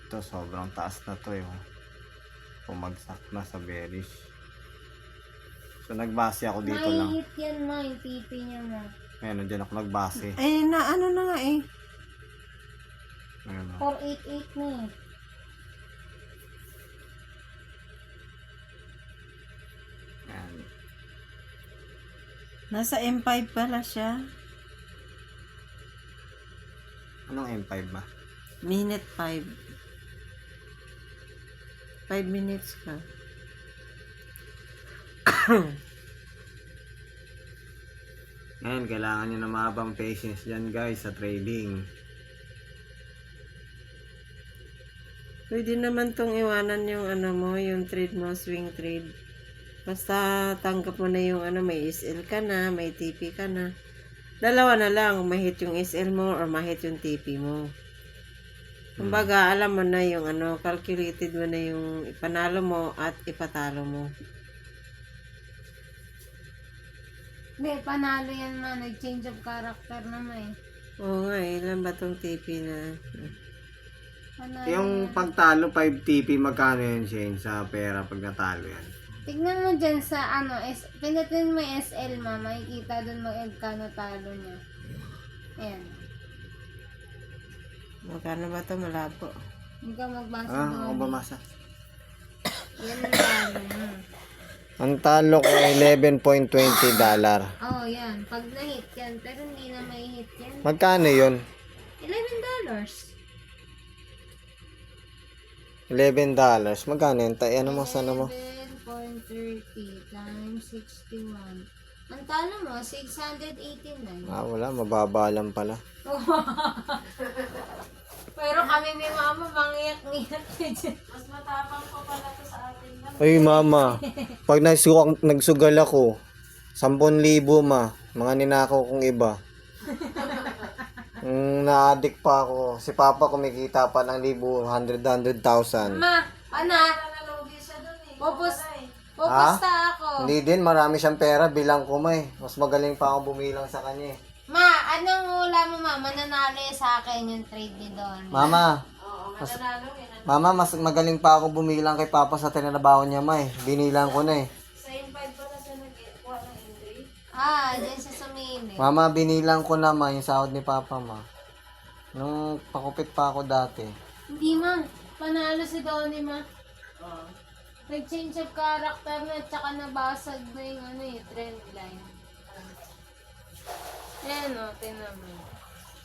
Ito sobrang taas na to Pumagsak na sa bearish. So nagbase ako dito lang. Mahihit yan ma, yung TP niya ma. Ayan, diyan ako nagbase. Ano na nga eh. Ayan, 488 na Ayan. Nasa M5 pala siya. Anong M5 ba? Minute 5. 5 minutes ka. Ayan, kailangan nyo na mahabang patience dyan guys sa trading. Pwede naman tong iwanan yung yung trade mo, swing trade. Basta tanggap mo na yung may SL ka na, may TP ka na. Dalawa na lang, mahit yung SL mo or mahit yung TP mo. Kumbaga, alam mo na yung calculated mo na yung ipanalo mo at ipatalo mo. Hindi, panalo yan ma. Nag-change of character naman Oo nga, ilan ba tong TP na? Panalo Yung yan. pagtalo 5 TP, magkano yun Shane sa pera pag natalo yan? Tignan mo dyan sa pinutin mo yung SL ma. Makikita dun magkano talo niya. Ayan. Magkano ba ito? Malabo. Hindi ka magbasa Ako doon. bumasa. Yan ang talo mo. Ang talo ko ay $11.20. Oh, yan. Pag na-hit yan, pero hindi na may hit yan. Magkano yun? $11. $11. Magkano yun? Ano mo, sana mo? 11.30 times 61. Ang talo mo, 689. Wala. Mababa lang pala. Pero kami ni mama, mangiyak-ngiyak dyan. Mas matapang pa pala to sa atin lang. Ay, mama. Pag nagsugal ako, 10,000 ma. Mga ninakaw kong iba. Na-addict pa ako. Si Papa kumikita pa ng 100,000. Ma, anak, Nalogi siya dun eh. pupusta ako. Hindi din. Marami siyang pera. Bilang ko Mas magaling pa ako bumilang sa kanya Ma, anong hula mo ma? Mananalo sa akin yung trade ni Don. Mama. Mama, mas magaling pa ako bumilang kay Papa sa tinrabaho niya, Binilang ko na Sa M5 pala siya nag-kuha ng entry. Dyan sa Sumili. Mama, binilang ko na, yung sahod ni Papa, Nung pakupit pa ako dati. Hindi ma, panalo si Donnie ma. Nag-change of character na, tsaka nabasag na yung trend line. Ayan tingnan mo.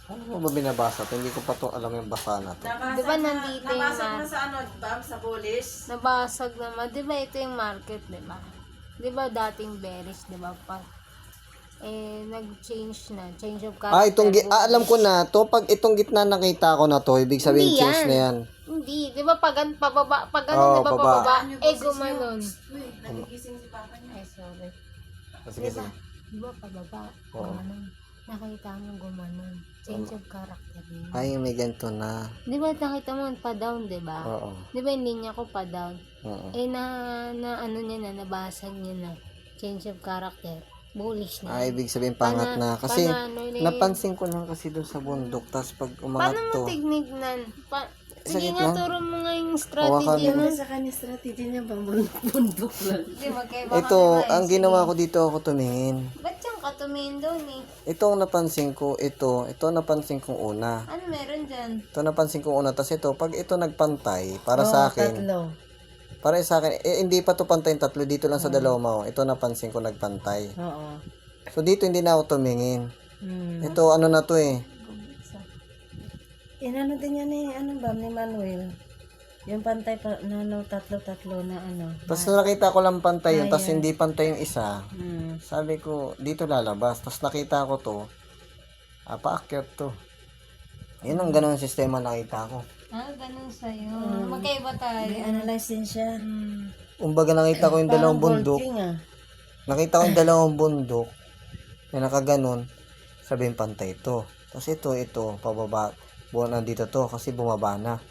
Ano mo ba binabasa? Hindi ko pa to alam yung basa na to. Di ba nandito yung Nabasag na sa Bam? Sa bullish? Nabasag naman. Di ba ito yung market, di ba? Di ba dating bearish, di ba? nag-change na. Change of character. Itong alam ko na to. Pag itong gitna nakita ko na to, ibig sabihin Hindi change yan. na yan. Hindi. Di ba pag pababa, pag Oo, di ba baba. pababa, gumanon. Nagigising si Papa niya. Ay, sorry. Sige, sige. Di ba pababa, Oo. gumanon. Nakita mo gumanon. Change of character yun. Ay, may ganito na. Di ba nakita mo pa down, di ba? Oo. Di ba yung linya ko pa down? Oo. Na ano niya na, nabasag niya na. Change of character. Bullish na. Ibig sabihin pangat na. Kasi Panano na yun. napansin ko lang kasi doon sa bundok. Tapos pag Paano umangat mo to. tignan? Sa Sige gitna? nga, turo mo nga yung Hawakan strategy mo. mo. Sa kanya strategy niya, bundok lang. Di ba, kaya baka Ito, naman, ang sige. ginawa ko dito ako tumingin. Ba't yung katumihin doon eh? Ito ang napansin ko, ito napansin kong una. Ano meron dyan? Ito napansin kong una, tapos ito, pag ito nagpantay, para sa akin, Tatlo. para sa akin, hindi pa to pantay yung tatlo, dito lang sa dalawa mo. Ito napansin ko nagpantay. Oo. So dito hindi na ako tumingin. Hmm. Ito ano na to eh. Inano din yan eh, ano ba, ni Manuel? Yung pantay pa, tatlo na ano. Tapos nakita ko lang pantay yun, tapos hindi pantay yung isa. Hmm. Sabi ko, dito lalabas. Tapos nakita ko to, paakyat to. Yun ang ganun sistema nakita ko. Ganun sa'yo. Magkaiba tayo. May analyze din siya. Umbaga nakita ko yung dalawang bundok. King ah. Nakita ko yung dalawang bundok na nakaganon, sabihin pantay ito. Tapos ito, pababa. Buwan nandito to kasi bumaba na.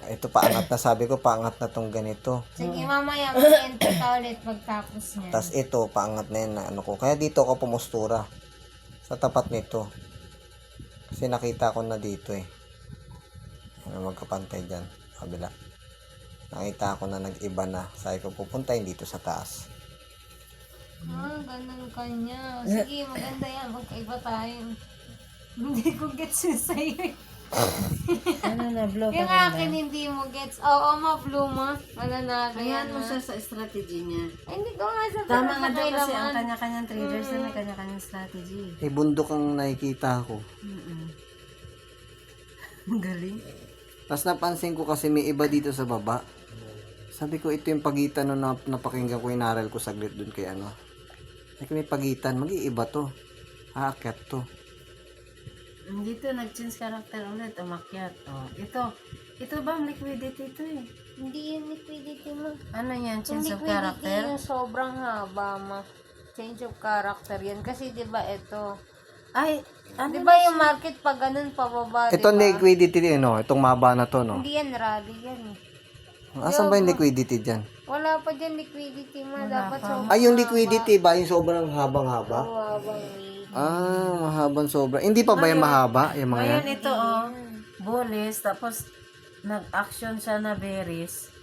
Ito paangat na, sabi ko paangat na tong ganito. Sige, mamaya mag-enter ka ulit pagtapos niya. Tapos ito, paangat na yan na ano ko. Kaya dito ako pumustura. Sa tapat nito. Kasi nakita ko na dito eh. Ano magkapantay dyan. Kabila. Nakita ko na nag-iba na. Sabi ko pupuntahin dito sa taas. Ganun kanya. Sige, maganda yan. Magkaiba tayo. Hindi ko gets yun sa'yo eh. Ano na, blow Yung akin hindi mo gets. Oo, ma-blue mo. Wala na. Ayan mo siya sa strategy niya. Ay, hindi ko nga sa Tama nga daw kasi ang kailangan. kanya-kanyang traders na may kanya-kanyang strategy. Eh, bundok ang nakikita ko. Galing. Tapos napansin ko kasi may iba dito sa baba. Sabi ko, ito yung pagitan no, na napakinggan ko, inaral ko saglit dun kay ano. Like, may pagitan, mag-iiba to. Aakyat to. Dito, nag-change character ulit, umakyat. Oh, ito ba, liquidity ito eh. Hindi yung liquidity mo. Ano yan, Yung change of liquidity character? yung sobrang haba ma. Change of character yan. Kasi di ba ito. Ay, ano Di ba yung market pag ganun pababa, di Ito ba? liquidity no? Itong maba na to, no? Hindi yan rally yan. Asan ba yung liquidity dyan? Wala pa dyan liquidity mo. Dapat sobrang Ay, yung liquidity ba? Yung sobrang habang-haba? habang way. Mahabang sobra. Hindi pa ba yung mahaba? Yung mga yan? Ngayon ito, bullish, tapos nag-action siya na bearish.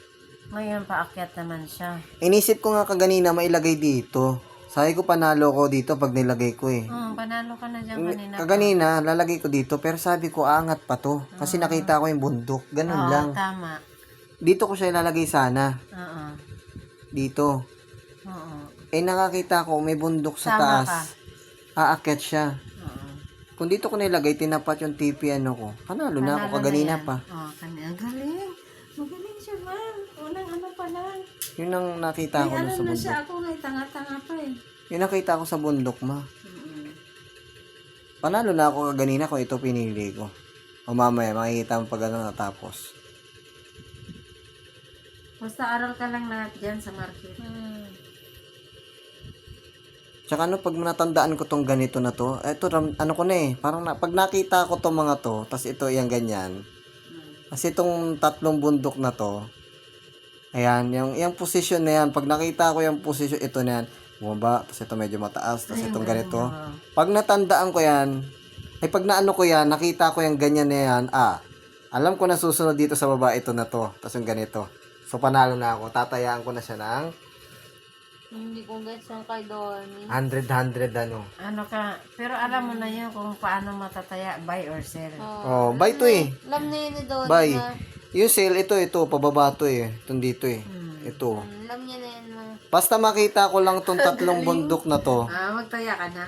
Ngayon, paakyat naman siya. Inisip ko nga kaganina mailagay dito. Sabi ko panalo ko dito pag nilagay ko eh. Panalo ka na dyan kanina. Kaganina, lalagay ko dito. Pero sabi ko, angat pa to. Kasi nakita ko yung bundok. Ganun Oo, lang. tama. Dito ko siya ilalagay sana. Oo. Dito. Oo. Nakakita ko may bundok sa Tama taas. ka. Aakyat siya. Oo. Kung dito ko nilagay, tinapat yung TP ano ko. Panalo na ako kaganina pa. Kanina. Galing. Magaling siya, man. Unang ano pa lang. Yun ang nakita ko Ano dun sa na siya, bundok. ako ngay tanga-tanga pa eh. Yun nakita ko sa bundok, ma. Panalo na ako kaganina kung ito pinili ko. O mamaya, makikita mo pag ano natapos. Basta aral ka lang lahat dyan sa market. Tsaka ano, pag natandaan ko tong ganito na to, eto, ano ko na eh, parang pag nakita ko tong mga to, tas ito, yung ganyan, kasi itong tatlong bundok na to, ayan, yung position na yan, pag nakita ko yung position, ito na yan, bumaba, tas ito medyo mataas, tas itong ganito. Pag natandaan ko yan, ay pag naano ko yan, nakita ko yung ganyan na yan, alam ko na susunod dito sa baba, ito na to, tas yung ganito. So, panalo na ako, tatayaan ko na siya ng Hindi ko gets ang kay Donnie. 100 ano. Ano ka, pero alam mo na yun kung paano matataya, buy or sell. Oh, buy to eh. Alam na yun ni Donnie Buy. na. Yung sale, ito, pababa to eh. Itong dito eh. Ito. Alam niya na yun na. Basta makita ko lang tong tatlong bundok na to. Magtaya ka na.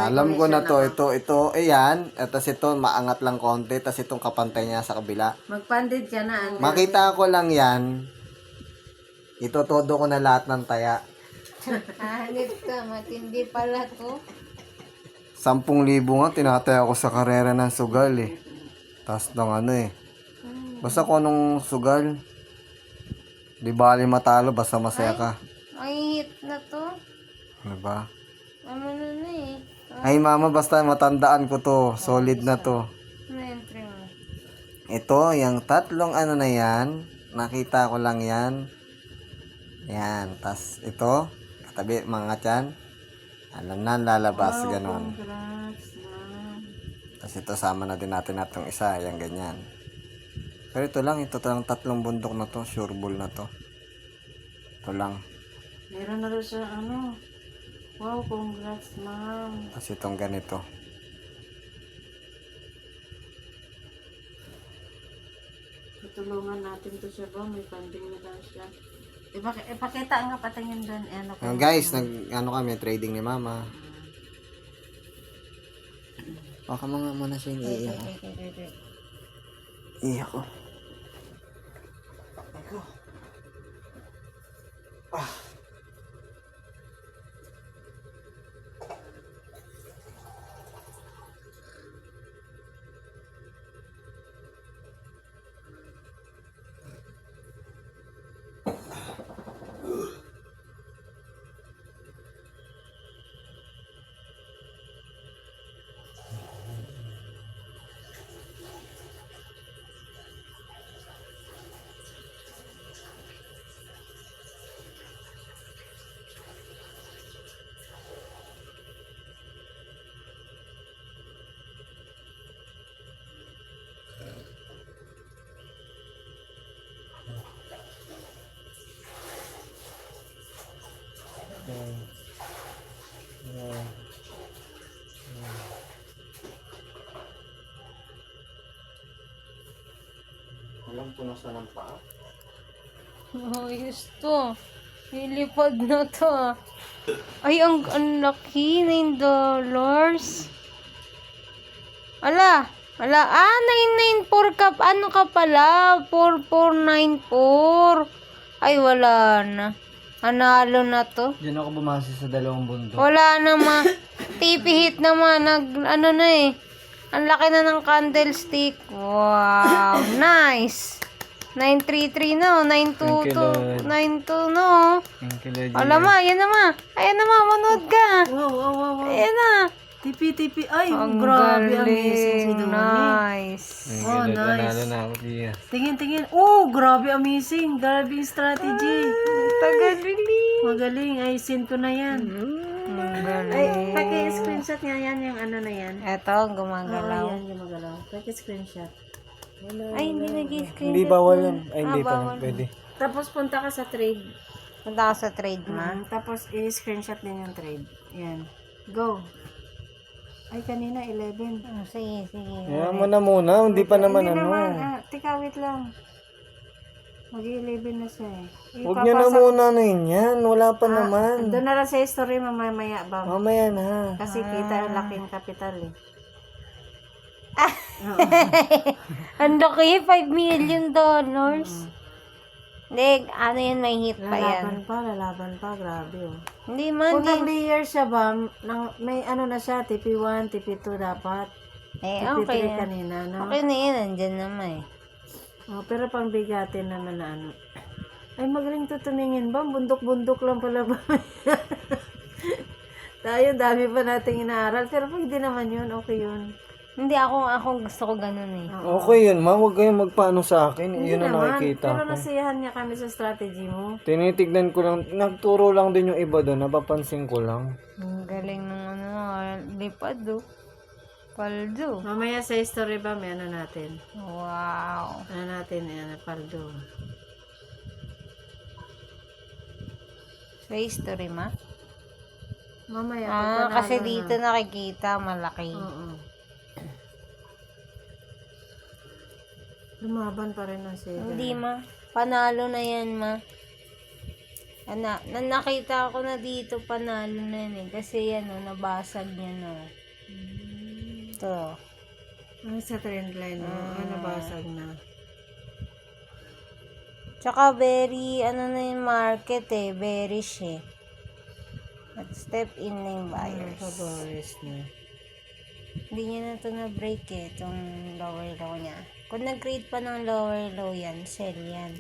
Alam ko na to. Ito. Ayan. Tapos ito, maangat lang konti. Tapos itong kapantay niya sa kabila. Magpandid ka na. Makita ko lang yan. Ito, todo ko na lahat ng taya. Hanip ka, matindi pala to. 10,000 nga, tinataya ako sa karera ng sugal eh. Taas ng ano eh. Basta kung anong sugal, di bali matalo, basta masaya ka. Ay, hit na to. Diba? Ano na eh. Ay mama, basta matandaan ko to. Solid na to. Ano entry mo? Ito, yung tatlong ano na yan, nakita ko lang yan. Yan, tas ito, katabi mga tiyan. Alam na, lalabas, ganon. Congrats, ma'am. Tas ito, sama na din natin natong isa, yan ganyan. Pero ito lang, tatlong bundok na to, sure ball na to. Ito lang. Meron na rin siya, ano. Wow, congrats, ma'am. Tas itong ganito. Tutulungan natin to siya ba? May funding na daw siya. Ipakita nga patingin doon. Ano ko? Guys, ano kami, trading ni mama. Baka mga muna siya yung iiyak. Iiyak ko. Alam ko nasa ng paa. Oh, yes to. Nilipad na to ah. Ay, ang laki. $9. Ala. 994 ka. Ano ka pala? 4494. Ay, wala na. Analo na to. Diyan ako bumasi sa dalawang bundok. Wala na ma. TP hit naman. Ano na eh. Ang laki na ng candlestick. Wow. Nice. 933 no. 922. 92 no. Alam ma. Ayan na ma. Ayan na ma. Manood ka. Wow. Ayan na. Tipi. Ay, Ang grabe. galing. Amazing si Donnie. Nice. Oh, nice. na ako siya. Tingin. Oh, grabe. Amazing. Grabe yung strategy. Tagaling. Magaling. Ay, send ko na yan. Ang Ay, galing. paki-screenshot nga yan. Yung ano na yan. Eto, Oo, gumagalaw. yan yung magalaw. Paki-screenshot. Ay, hindi nag-screen. Hindi bawal yan. Ay, hindi pa bawal. lang. Pwede. Tapos punta ka sa trade. Punta ka sa trade ma. Tapos i-screenshot din yung trade. Yan. Go. Ay, kanina 11. Sige. Ayan mo na muna. Hindi pa naman Hindi ano. naman. Tika, wait lang. Mag-11 na siya eh. Huwag nyo na muna na yan. Wala pa naman. Doon na lang sa history mamaya ba? Mamaya na. Kasi kita yung laking kapital eh. Ang laki, $5 million. Hindi, ano yan, may hit pa yan. Lalaban pa. Grabe oh. Hindi man, Kung nag-layer siya ba, may ano na siya, TP1, TP2 dapat. eh, TP3 okay. kanina, no? Okay na yun, nandyan naman eh. Oh, pero pang bigatin naman na ano. Ay, magaling to tumingin ba? Bundok-bundok lang pala ba? Tayo, dami pa nating inaaral. Pero pag hindi naman yun, okay yun. Hindi, ako gusto ko ganun eh. Okay yun, ma. Huwag kayong magpaano sa akin. Hindi Yun ang naman. nakikita Pero ko. nasiyahan niya kami sa strategy mo. Tinitignan ko lang. Nagturo lang din yung iba doon. Napapansin ko lang. Ang galing ng lipad oh. Paldo. Mamaya sa history ba, may ano natin? Wow. Ano natin, paldo. Sa history ma? Mamaya. Kasi dito nakikita malaki. Oo. Lumaban pa rin ang Sega. Hindi ma. Panalo na yan ma. Nakita ko na dito panalo na yan eh. Kasi yan oh, nabasag niya no. Ito. Ano sa trendline, no? Nabasag na. Tsaka very, ano na yung market eh. Bearish eh. At step in na yung buyers. Boris na. Hindi niya na ito na-break eh, itong lower low niya. Kung nag-create pa ng lower low yan, sell yan.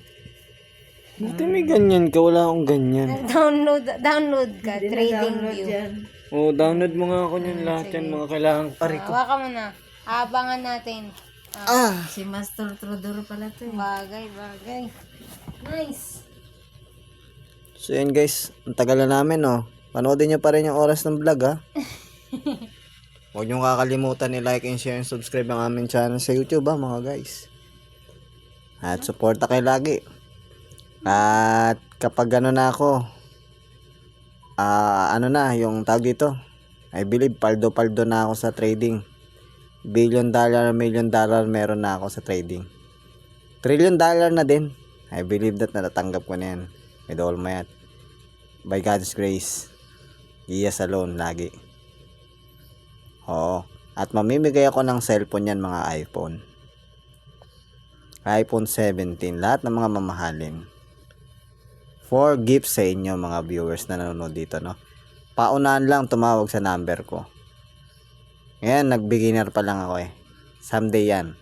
Buti may ganyan ka, wala akong ganyan. Download ka, Trading View. Oo, download mo nga ako yung lahat yan, mga kailangan pare ko. Hawakan mo na. Abangan natin. Si Master Trudor pala to eh. Bagay. Nice. So yan guys, ang tagal na namin oh. Panoodin nyo pa rin yung oras ng vlog ha. Huwag nyo kakalimutan i-like and share and subscribe ang aming channel sa YouTube ha mga guys. At suporta kayo lagi. At kapag ano na ako, ano na yung tawag dito, I believe paldo na ako sa trading. $1 billion, $1 million meron na ako sa trading. $1 trillion na din. I believe that natatanggap ko na yan. With all my heart. By God's grace. Yes alone lagi. Oo. At mamimigay ako ng cellphone yan mga iPhone. iPhone 17. Lahat ng mga mamahalin. 4 gifts sa inyo mga viewers na nanonood dito no. Paunahan lang tumawag sa number ko. Ngayon nag-beginner pa lang ako eh. Someday yan.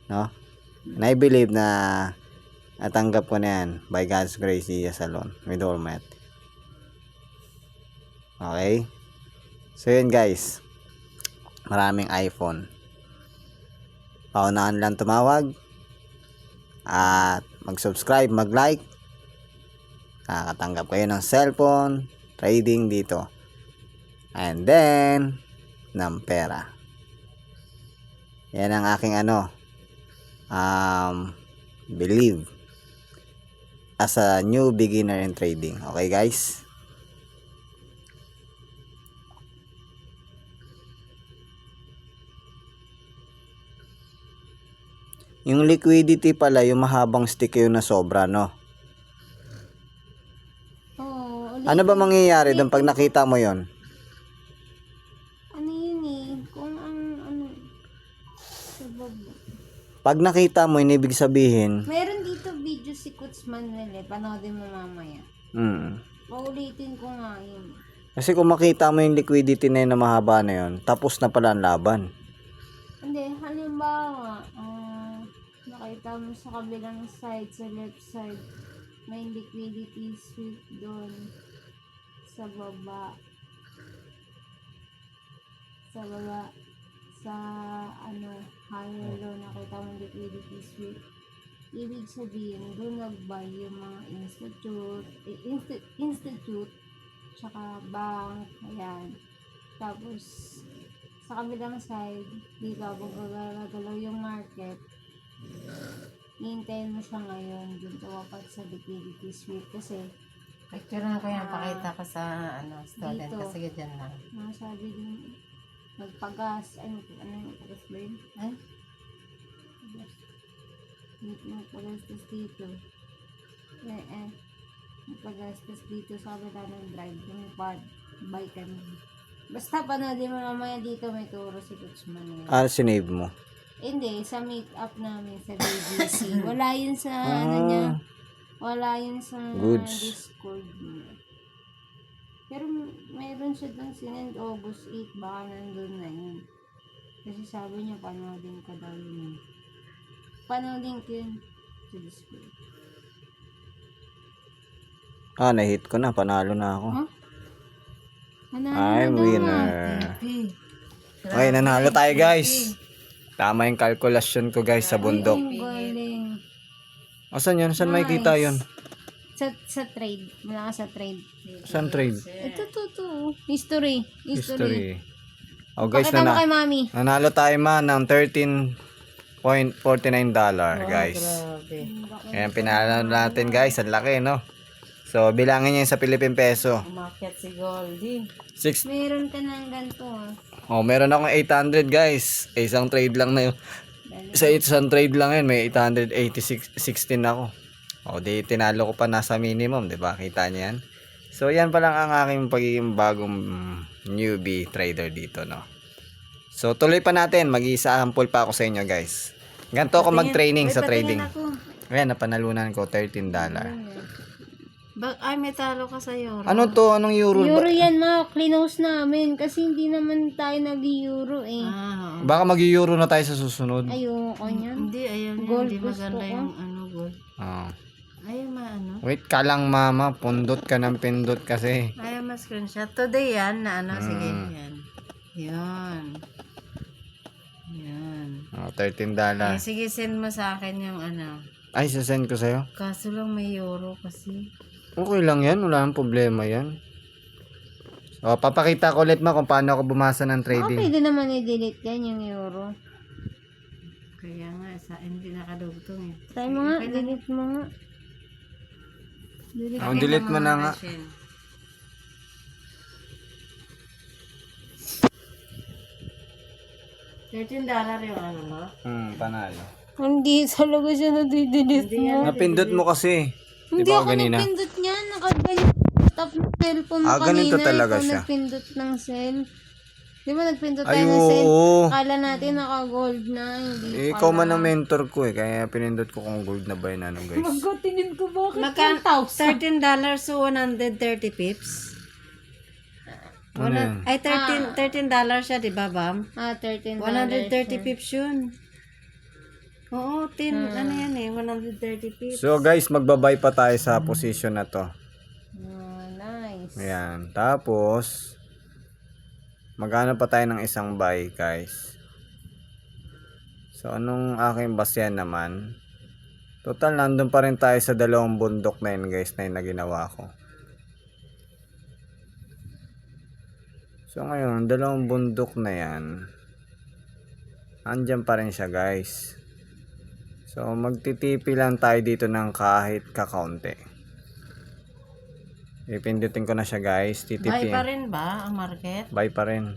No? And I believe na natanggap ko na yan by God's grace, yes alone, with all my heart. Okay? So yun guys, maraming iPhone. Paunahan lang tumawag at mag-subscribe, mag-like. Nakakatanggap kayo ng cellphone, trading dito. And then, ng pera. Yan ang aking believe as a new beginner in trading. Okay guys? Yung liquidity pala, yung mahabang stick yun na sobra, no? Oo, Ano ba mangyayari doon pag nakita mo yon? ano yun eh, kung ano, sa baba. Pag nakita mo, inibig sabihin, Meron dito video si Coach Manuel eh, panoodin mo mamaya. Paulitin ko nga yun. kasi kung makita mo yung liquidity na yun na mahaba na yun, tapos na pala ang laban. Hindi, halimbawa, nakita mo sa kabilang side, sa left side, may liquidity sweep doon sa baba. Sa higher low, nakita mo liquidity sweep. Ibig sabihin, doon nag-buy yung mga institute, tsaka bank, ayan. Tapos, sa kabilang side, dito, kung gagalaw yung market, hihintayin mo siya ngayon, dun tawapat sa liquidity sweep. Kasi, Picture na ko yan, pakita ko sa student dito. kasi dyan lang. sabi din, magpagas, ano yung pagas ba yun? Pagas. Magpagastos dito. Magpagastos dito sa kabila ng drive, yung buy ka na. Basta panoodin mo mamaya dito, may turo si Coach Manuel. Sinave mo. Hindi, sa meet-up namin sa BBC. Wala yun sa niya. Wala yun sa Goods. Discord niya. Pero mayroon siya doon sinend August 8, baka nandun na yun. Kasi sabi niya, panoodin ko daw yun. Panoodin ko yun sa Discord. Na-hit ko na, panalo na ako. Huh? I'm winner. Okay, nanalo tayo guys. Tama yung kalkulasyon ko guys sa bundok. Ang galing. Asan yun? Saan may kita yun? Sa trade. Wala ka sa trade. Saan trade? Ito. History. Oh guys, Pakita mo kay mami. nanalo tayo man ng $13.49 guys. Grabe. Ayan, pinalo natin guys. Ang laki, no? So, bilangin niya sa Philippine peso. Umakyat si Goldie. Meron ka ng ganito Meron akong 800 guys. Isang trade lang na yun. Sa isang trade lang yun, may 886.16 ako. Di tinalo ko pa nasa minimum, di ba? Kita niyo yan. So, yan pa lang ang aking pagiging bagong newbie trader dito, no? So, tuloy pa natin. Mag-i-sample pa ako sa inyo, guys. Ganito ako mag-training sa trading. Ayan, napanalunan ko $13. Ay, may talo ka sa euro. Ano to? Anong euro? Euro yan, ma. Clinose namin. Kasi hindi naman tayo nag-euro eh. Ah, oo. Baka mag-euro na tayo sa susunod. Ayoko niyan. Hindi, ayaw niya. Gold Hindi gusto maganda ko. yung ano, gold. Ah. Ayaw maano. Wait ka lang, mama. Pundot ka ng pindot kasi. Ayaw ma-screenshot. Today yan na ano. Sige, Mm. yan. Yan. Yan. Oh, $13. Sige, send mo sa akin yung ano. Ay, sasend ko sa'yo. Kaso lang may euro kasi. Okay lang yan. Wala nang problema yan. O, papakita ko ulit ma kung paano ako bumasa ng Baka trading. pwede naman i-delete yan yung euro. Kaya nga, hindi nakadugtong eh. Try mo nga, delete mo nga. Delete. Ang delete mo na nga. $13 yung ano mo? Panalo. Hindi talaga siya na-delete mo. Napindot mo kasi. Di Hindi ba ako kanina? nagpindot niyan. Nakaganyan. Stop ng cellphone mo kanina. Ganito talaga Ikaw siya. nagpindot ng cell. Di ba nagpindot Ay, tayo ng cell? oo. Akala natin naka-gold na. Hindi Eh, ikaw man ang mentor ko eh. Kaya pinindot ko kung gold na ba yun ano guys. Magkatingin ko bakit Magkano? 1,000? $13 so 130 pips? Ano yan? Ay, $13 siya, di ba, Bam? Ah, $13. 130 pips yun. Oo, ano yan eh, 130 pips. So guys, magbabay pa tayo sa position na to. Nice. Ayan. Tapos, maghanap pa tayo ng isang buy guys. So, anong aking basyan naman? Total, nandun pa rin tayo sa dalawang bundok na yun guys na yun na ginawa ko. So, ngayon, dalawang bundok na yan. Andyan pa rin siya guys. So, magtitipi lang tayo dito ng kahit kakaunti. Ipindutin ko na siya guys. Buy Titipian. pa rin ba ang market? Buy pa rin.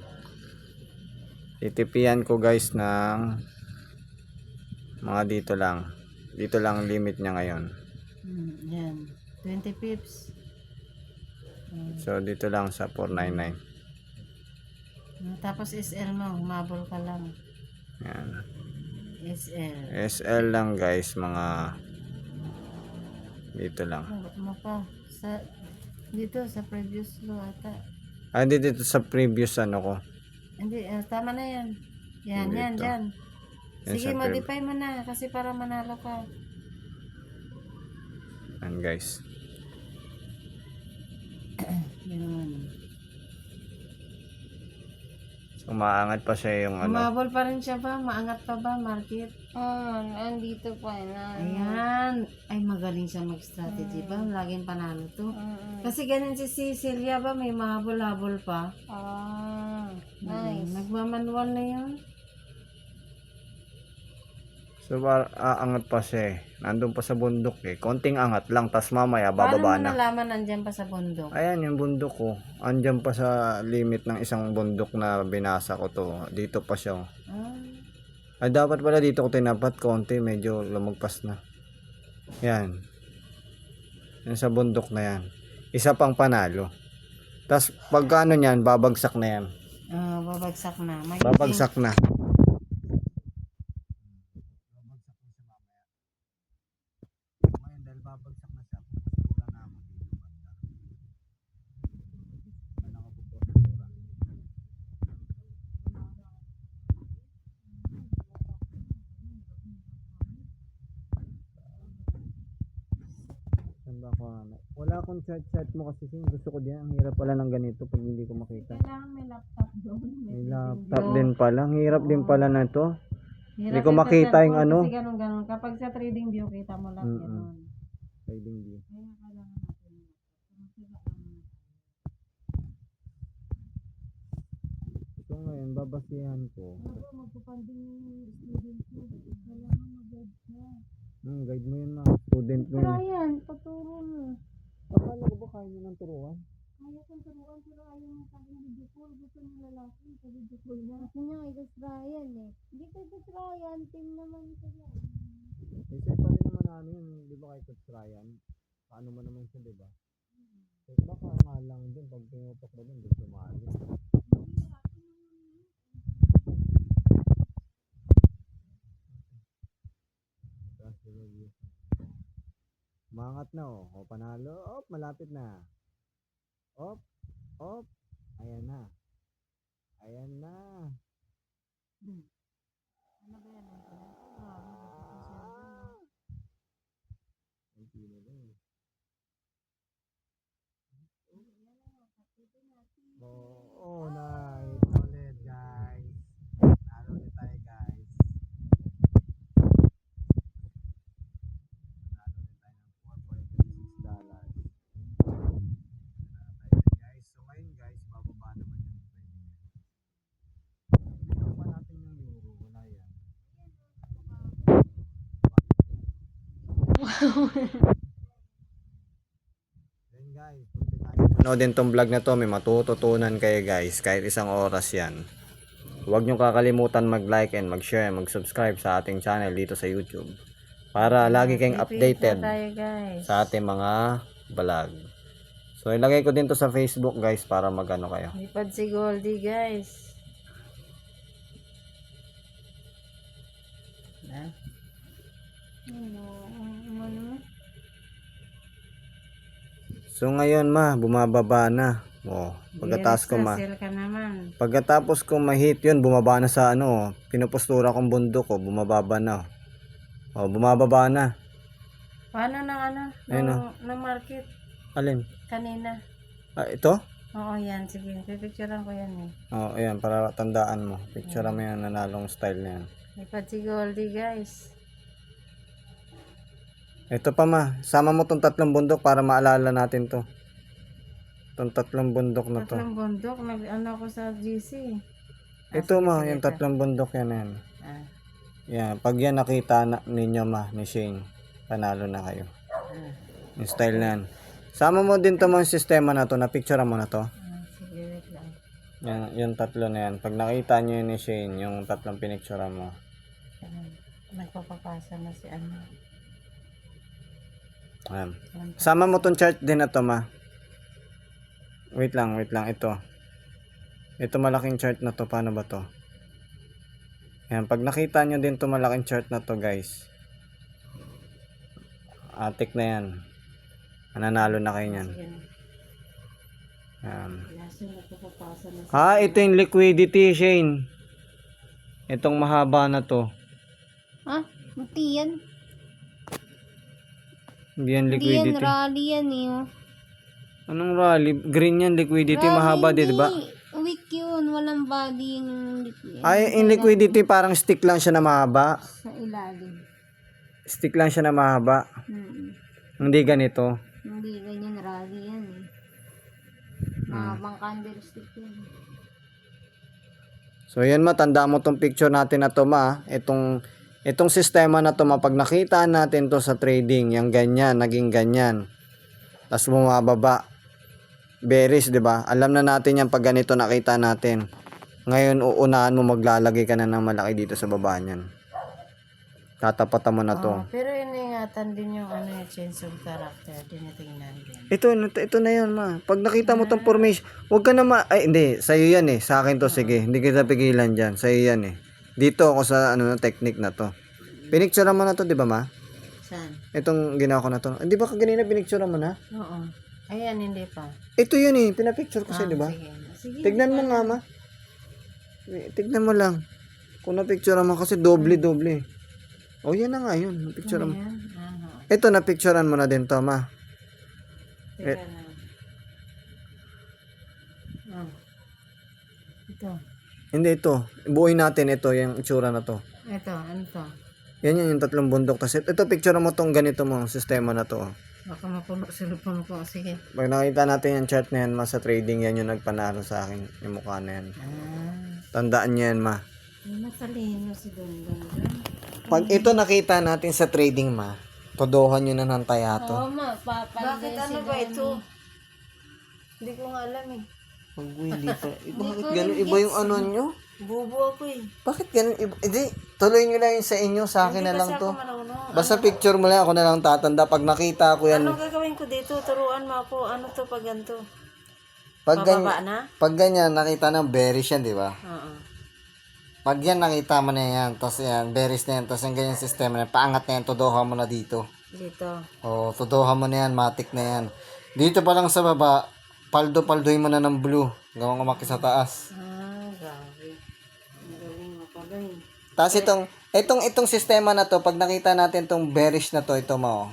Titipian ko guys ng mga dito lang. Dito lang limit niya ngayon. Yan. 20 pips. So, dito lang sa 499. Tapos SL mo, humabol ka lang. Yan. SL. SL lang guys. Mga dito lang. Mo pa. Dito sa previous lo ata. Dito sa previous ano ko. Hindi, tama na yan. Yan, yan, Dito. dyan. Yan Sige, sa modify mo na kasi para manalo ka. Yan guys. Yan. Umaangat pa siya yung ano. Humabol pa rin siya ba? Maangat pa ba, market? Andito pa na. Ayan. Ay, magaling siya mag-strategy ba? Laging panalo to. Kasi ganun si Cecilia ba? May mahabol-habol pa. Nice. Nagmamanual na yun. So, aangat pa siya eh. Nandun pa sa bundok eh. Konting angat lang. Tas mamaya Paano bababa mo na. nalaman nandyan pa sa bundok? Ayan yung bundok ko. Andyan pa sa limit ng isang bundok na binasa ko to. Dito pa siya. Ay, dapat pala dito ko tinapat. Konti. Medyo lumagpas na. Yan. Yan sa bundok na yan. Isa pang panalo. Tas pagka ano yan, babagsak na yan. Babagsak na. Babagsak na. Ngayon dahil babagsak na siya, pupunta na ako dito banda. Ano ako pupunta? Sanda ko wala akong chat mo kasi gusto ko din. Ang hirap pala ng ganito pag hindi ko makita. Kailangan may laptop doon. May laptop din pala. Ang hirap din pala na ito. Hirap Hindi ko yung makita sa yung cellphone ano. Kasi ganun-ganun. Kapag sa trading view, kita mo lang ganun. Trading view. Kaya kailangan natin. Ito ngayon, babasihan ko. Magpapanding yung student mo. Kailangan mag-guide siya. Guide mo yun na. Student mo yun. Ryan, paturo mo. Akala ko ba kaya nyo ng turuan? Ayaw kong turuan pero ayaw mo sa akin video call. Gusto mo lalaki sa video call na. Kasi nga, itas Ryan eh. Hindi ka itas Ryan, team naman sila. Isa pa rin naman ano yun, di ba kay Coach Ryan? Paano mo naman siya, di ba? Baka nga lang din, pag pinutok mo din, di sumali. Umangat na oh. O, panalo. Op, malapit na. Op, op. Ayan na. Ayan na. Ano ba yan? Hindi na lang. Oh, nice. Ulit, guys. Nalo ulit tayo, guys. Nalo ulit tayo ng $4.36. Guys, so ngayon guys, bababa naman yung trading. Ito pa natin yung euro. Wala yan. Then guys, panoodin tong vlog na to, may matututunan kayo guys, kahit isang oras yan. Huwag nyo kakalimutan mag-like and mag-share, mag-subscribe sa ating channel dito sa YouTube para lagi kayong updated tayo, guys. sa ating mga vlog. So ilagay ko din to sa Facebook guys para magano kayo. Lipad si Goldie, guys. Na? Ano? So ngayon bumababa na. Oh, pagkatapos ko ka naman. pagkatapos ko ma-hit 'yun, bumaba na sa pinupostura kong bundok ko, bumababa na. Oh, bumababa na. Paano ng Ayun, ng market Alin? kanina? Ito? Oo, yan. Sige, pipicturean ko yan eh. Oh, ayan, para tandaan mo. Picture mo yan, nanalong style na yan. Lipad si Goldie, guys. Ito pa sama mo tong tatlong bundok para maalala natin to. Tong tatlong bundok na to. Tatlong bundok, ako sa GC. Ito yung tatlong bundok yan. Ah, Yan, pag yan nakita ninyo ni Shane, panalo na kayo. Yung style na yan. Sama mo din to mga sistema na to, na-picture mo na to. sige, wait lang. Yan, yung tatlo na yan. Pag nakita nyo yun ni Shane, yung tatlong pinicture mo. Nagpapapasa na si Ayan. Sama mo tong chart din na to, Wait lang, ito. Ito malaking chart na to, paano ba to? Ayan, pag nakita nyo din to malaking chart na to, guys. Atik na yan. Mananalo na kayo yan. Ito yung liquidity, Shane. Itong mahaba na to. Ha? Buti yan. Hindi yan Hindi liquidity. yan rally yan eh. Oh. Anong rally? Green yan, liquidity. Rally, Mahaba din, di ba? Weak yun. Walang body yung liquidity. Ay, in liquidity, parang stick lang siya na mahaba. Sa ilalim. Stick lang siya na mahaba. Hindi ganito. Hindi ganyan rally yan eh. Mahabang candlestick yan. So, yan tanda mo tong picture natin na to, Itong sistema na to, pag nakita natin to sa trading, yung ganyan, naging ganyan. Tapos bumababa. Bearish, di ba? Alam na natin yan pag ganito nakita natin. Ngayon, uunahan mo, maglalagay ka na ng malaki dito sa baba niyan. Tatapatan mo na to. Pero iningatan din yung change of character. Tinitingnan din. Ito na yun, Pag nakita mo tong formation, huwag ka na ay, hindi. Sa'yo yan eh. Sa akin to, sige. Hindi kita pigilan dyan. Sa'yo yan eh. Dito ako sa technique na to. Pinicture mo na to, di ba, Saan? Itong ginawa ko na to. Di ba kanina pinicture mo na? Oo. Ayan, hindi pa. Ito yun eh. Pinapicture ko sa'yo, di ba? Sige. Tignan mo nga, Tignan mo lang. Kung na-picture mo kasi doble. O, yan na nga yun. Na-picture mo. Ito, na-picturean mo na din to, Teka na. Ito. Hindi ito. Buuin natin ito, yung itsura na to. Ito, ano to? Yan yung tatlong bundok. Tapos ito, picture mo tong ganito mo, sistema na to. Baka mapuno silupon ko. Sige. Pag nakita natin yung chart na yan, sa trading, yan yung nagpanalo sa akin. Yung mukha na yan. Tandaan nyo yan, Matalino si Don. Pag ito nakita natin sa trading, todohan nyo na ng tayato. Oo, papalagay Bakit ano ba ito? Hindi ko nga alam eh. Hindi pa. Bakit ganun? Iba yung ano nyo? Bubo ako eh. Bakit ganun? Hindi, tuloy nyo lang yun sa inyo. Sa akin na lang to. Basta picture mo lang, ako na lang tatanda. Pag nakita ko yan. Ano gagawin ko dito? Turuan mo ako. Ano to pag ganito? Pag Pababa na? Pag ganyan, nakita ng bearish yan, di ba? Oo. Pag yan, nakita mo na yan. Tapos yan, bearish na yan. Tapos yung ganyan sistema na, paangat na yan, todohan mo na dito. Dito. O, tutuhan mo na yan, matik na yan. Dito pa lang sa baba, paldo-paldoy mo na ng blue. Gawang umakit sa taas. Grabe. Ang galing mo pala yun. Tapos itong sistema na to, pag nakita natin tong bearish na to, ito mo,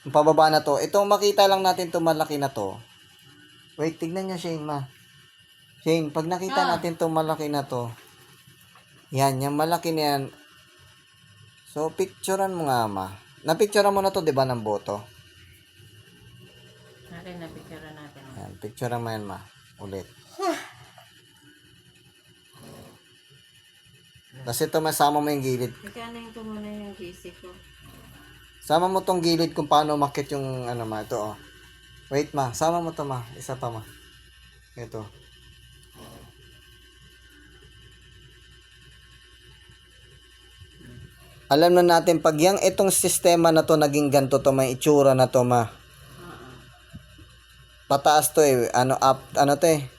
yung pababa na to, itong makita lang natin to malaki na to. Wait, tignan niya Shane, ma. Shane, pag nakita natin tong malaki na to, yan, yung malaki na yan. So, picturean mo nga, ma. Napicturean mo na to, di ba, ng boto? Natin, napicture natin. Yan, picturean mo yan, ma. Ulit. Tapos ito, masama mo yung gilid. Ikanin ko muna yung GC ko. Sama mo tong gilid kung paano makit yung ano ma. Ito oh. Wait ma. Sama mo to ma. Isa pa ma. Ito. Alam na natin pag itong sistema na to naging ganito to may itsura na to ma. Pataas to eh. Ano to eh.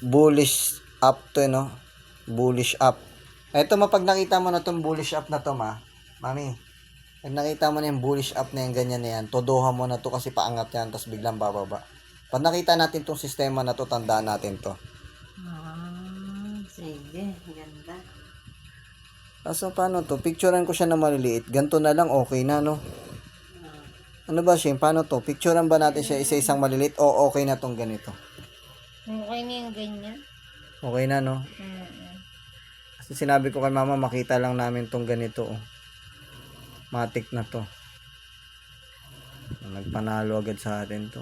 Bullish up to eh no. Bullish up. Ito ma pag nakita mo na tong bullish up na to ma. Mami. Pag nakita mo na yung bullish up na yung ganyan na yan, todohan mo na to kasi paangat yan, tapos biglang bababa. Pag nakita natin tong sistema na to, tandaan natin to. Sige. Ganda. Kaso paano to? Picturean ko siya na maliliit. Ganto na lang, okay na, no? Ano ba, Shane? Paano to? Picturean ba natin siya isa-isang maliliit o okay na tong ganito? Okay na yung ganyan. Okay na, no? Kasi sinabi ko kay mama, makita lang namin tong ganito, oh. Matik na to. Nagpanalo agad sa atin to.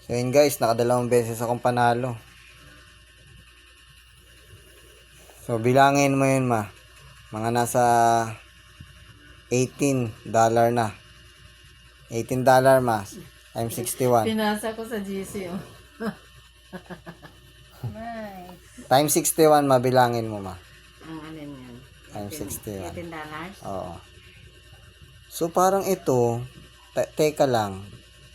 So yun guys, nakadalawang beses akong panalo. So bilangin mo yun ma. Mga nasa $18 na. $18 ma. Times 61. Pinasa ko sa GC, oh. Nice. Times 61 ma, bilangin mo ma. Ang alin yan? Times 61. $18? Oo. So parang ito, teka lang.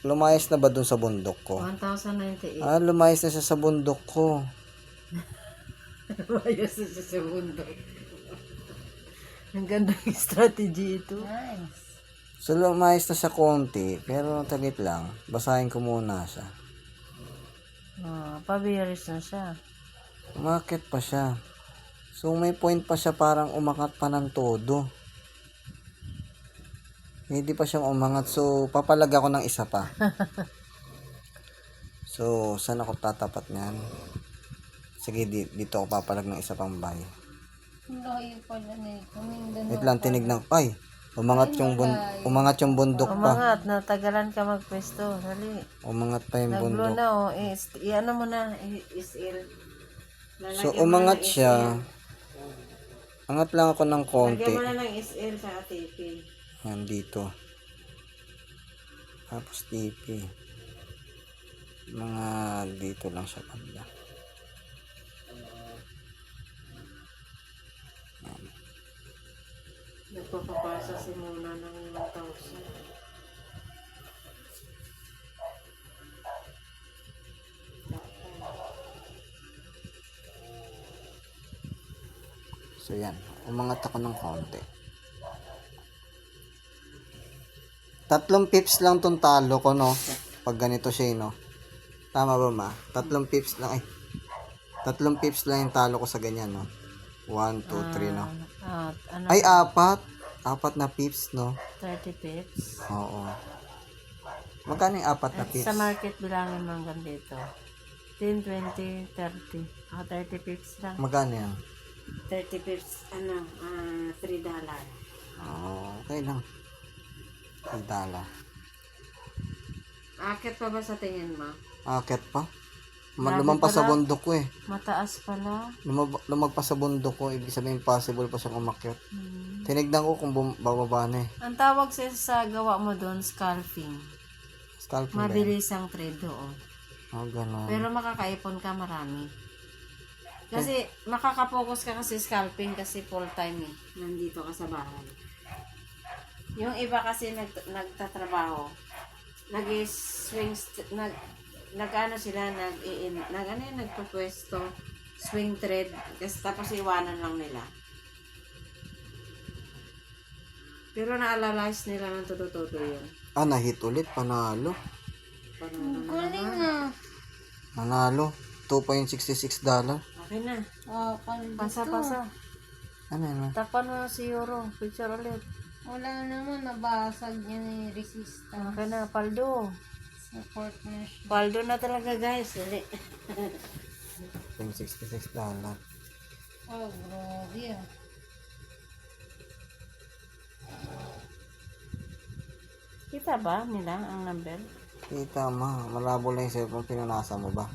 Lumayas na ba dun sa bundok ko? 1,098. Lumayas na siya sa bundok ko. Ayos na siya sa bundok. Ang ganda ng strategy ito. Nice. So lumayas na siya konti, pero tagit lang. Basahin ko muna siya. Pabiris na siya. Umakit pa siya. So may point pa siya parang umakat pa ng todo. Hindi pa siyang umangat. So papalag ako ng isa pa. So saan ako tatapat niyan? Sige, dito ako papalag ng isa pang bay. Ang layo pala na ito. Mindanao. Wait lang, tinignan. Ay, umangat yung bundok pa. Umangat, natagalan ka magpwesto. Dali. Umangat pa yung Naglo bundok. na, oh. I-ano mo na, is-il. So umangat siya. Angat lang ako ng konti. Lagyan mo na ng is-il sa ATP. Yan dito. Tapos TP. Mga dito lang siya banda. Nagpapapasa si Muna ng 1,000. So yan. Umangat ako ng konti. 3 pips lang tong talo ko, no? Pag ganito siya, no? Tama ba, ma? 3 pips lang. Ay. 3 pips lang yung talo ko sa ganyan, no? 1, 2, 3, no? Ano, Ay, 4. 4 na pips, no? 30 pips. Oo. Magkano yung 4 na At pips? sa market bilangin mo hanggang dito. 10, 20, 30. 30 pips lang. Magkano yan? 30 pips, $3. Okay lang. $3. Akit pa ba sa tingin mo? Akit pa? Grabe Lumampas sa pala. bundok ko eh. Mataas pala. Lumagpas sa bundok ko. Ibig sabihin possible pa siyang umakyat. Tinignan ko kung bababa na eh. Ang tawag sa gawa mo doon, scalping. Scalping ba yan? Mabilis ang trade doon. Gano'n. Pero makakaipon ka marami. Kasi makakapokus ka kasi scalping kasi full time eh. Nandito ka sa bahay. Yung iba kasi nagtatrabaho. Nag-swing, nag-ano sila, nagpupwesto, swing trade, kasi tapos iwanan lang nila. Pero na-analyze nila ng todo yun. Ah, na-hit ulit. Panalo. Parang Galing na. Nanalo. $2.66. okay na. Kaldo Pasa. Ano yun? Tapan mo si Euro. Picture ulit. Wala naman, nabasag niya na yung resistance. Okay na, paldo. Support na siya. Paldo na talaga guys. Hindi. $2.66. Oh, grabe ah. Kita ba nila ang number? Kita ma. Malabo lang yung cellphone. Pinunasa mo ba?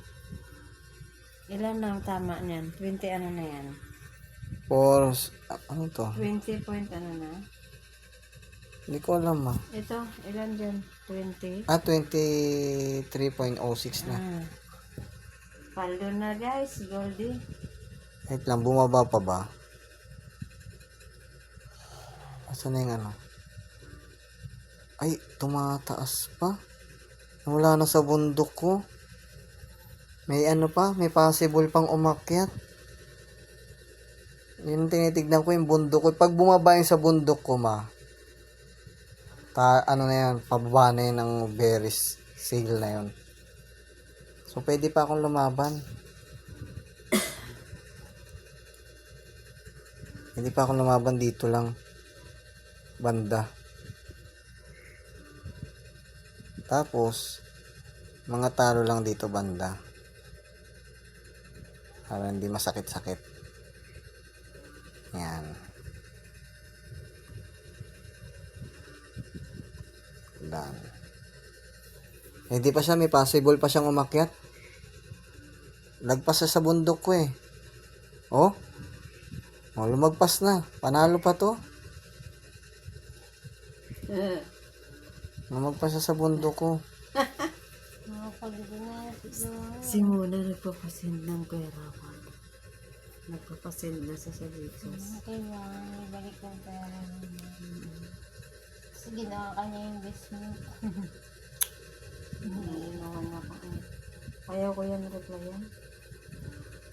Ilan na ang tama niyan? 20 ano na yan? Ano to? 20 point ano na? Hindi ko alam ma. Ito, ilan dyan? 20? 23.06 na. Ah. Paldo na guys, Goldie. Wait lang, bumaba pa ba? Asan na yung ano? Ay, tumataas pa. Wala na sa bundok ko. May ano pa, may possible pang umakyat. Yun tinitignan ko yung bundok ko. Pag bumaba yung sa bundok ko ma, ano na yan, pababa na yun ng berries sale na yun. So, pwede pa akong lumaban. Hindi pa akong lumaban dito lang. Banda. Tapos, mga talo lang dito banda. Para hindi masakit-sakit. Yan. Dan. Hindi pa siya, may possible pa siyang umakyat. Lagpas siya sa bundok ko eh. Oh. Oh, lumagpas na. Panalo pa to. Lumagpas siya sa bundok ko. Nakapagod na siguro. Si Mona nagpapasend ng pera ko. Nagpapasend na sa Vixos. Okay lang, ibalik yung pera naman. Kasi ginawa ka niya yung investment. Inawan ako. Ayaw ko yan replyan.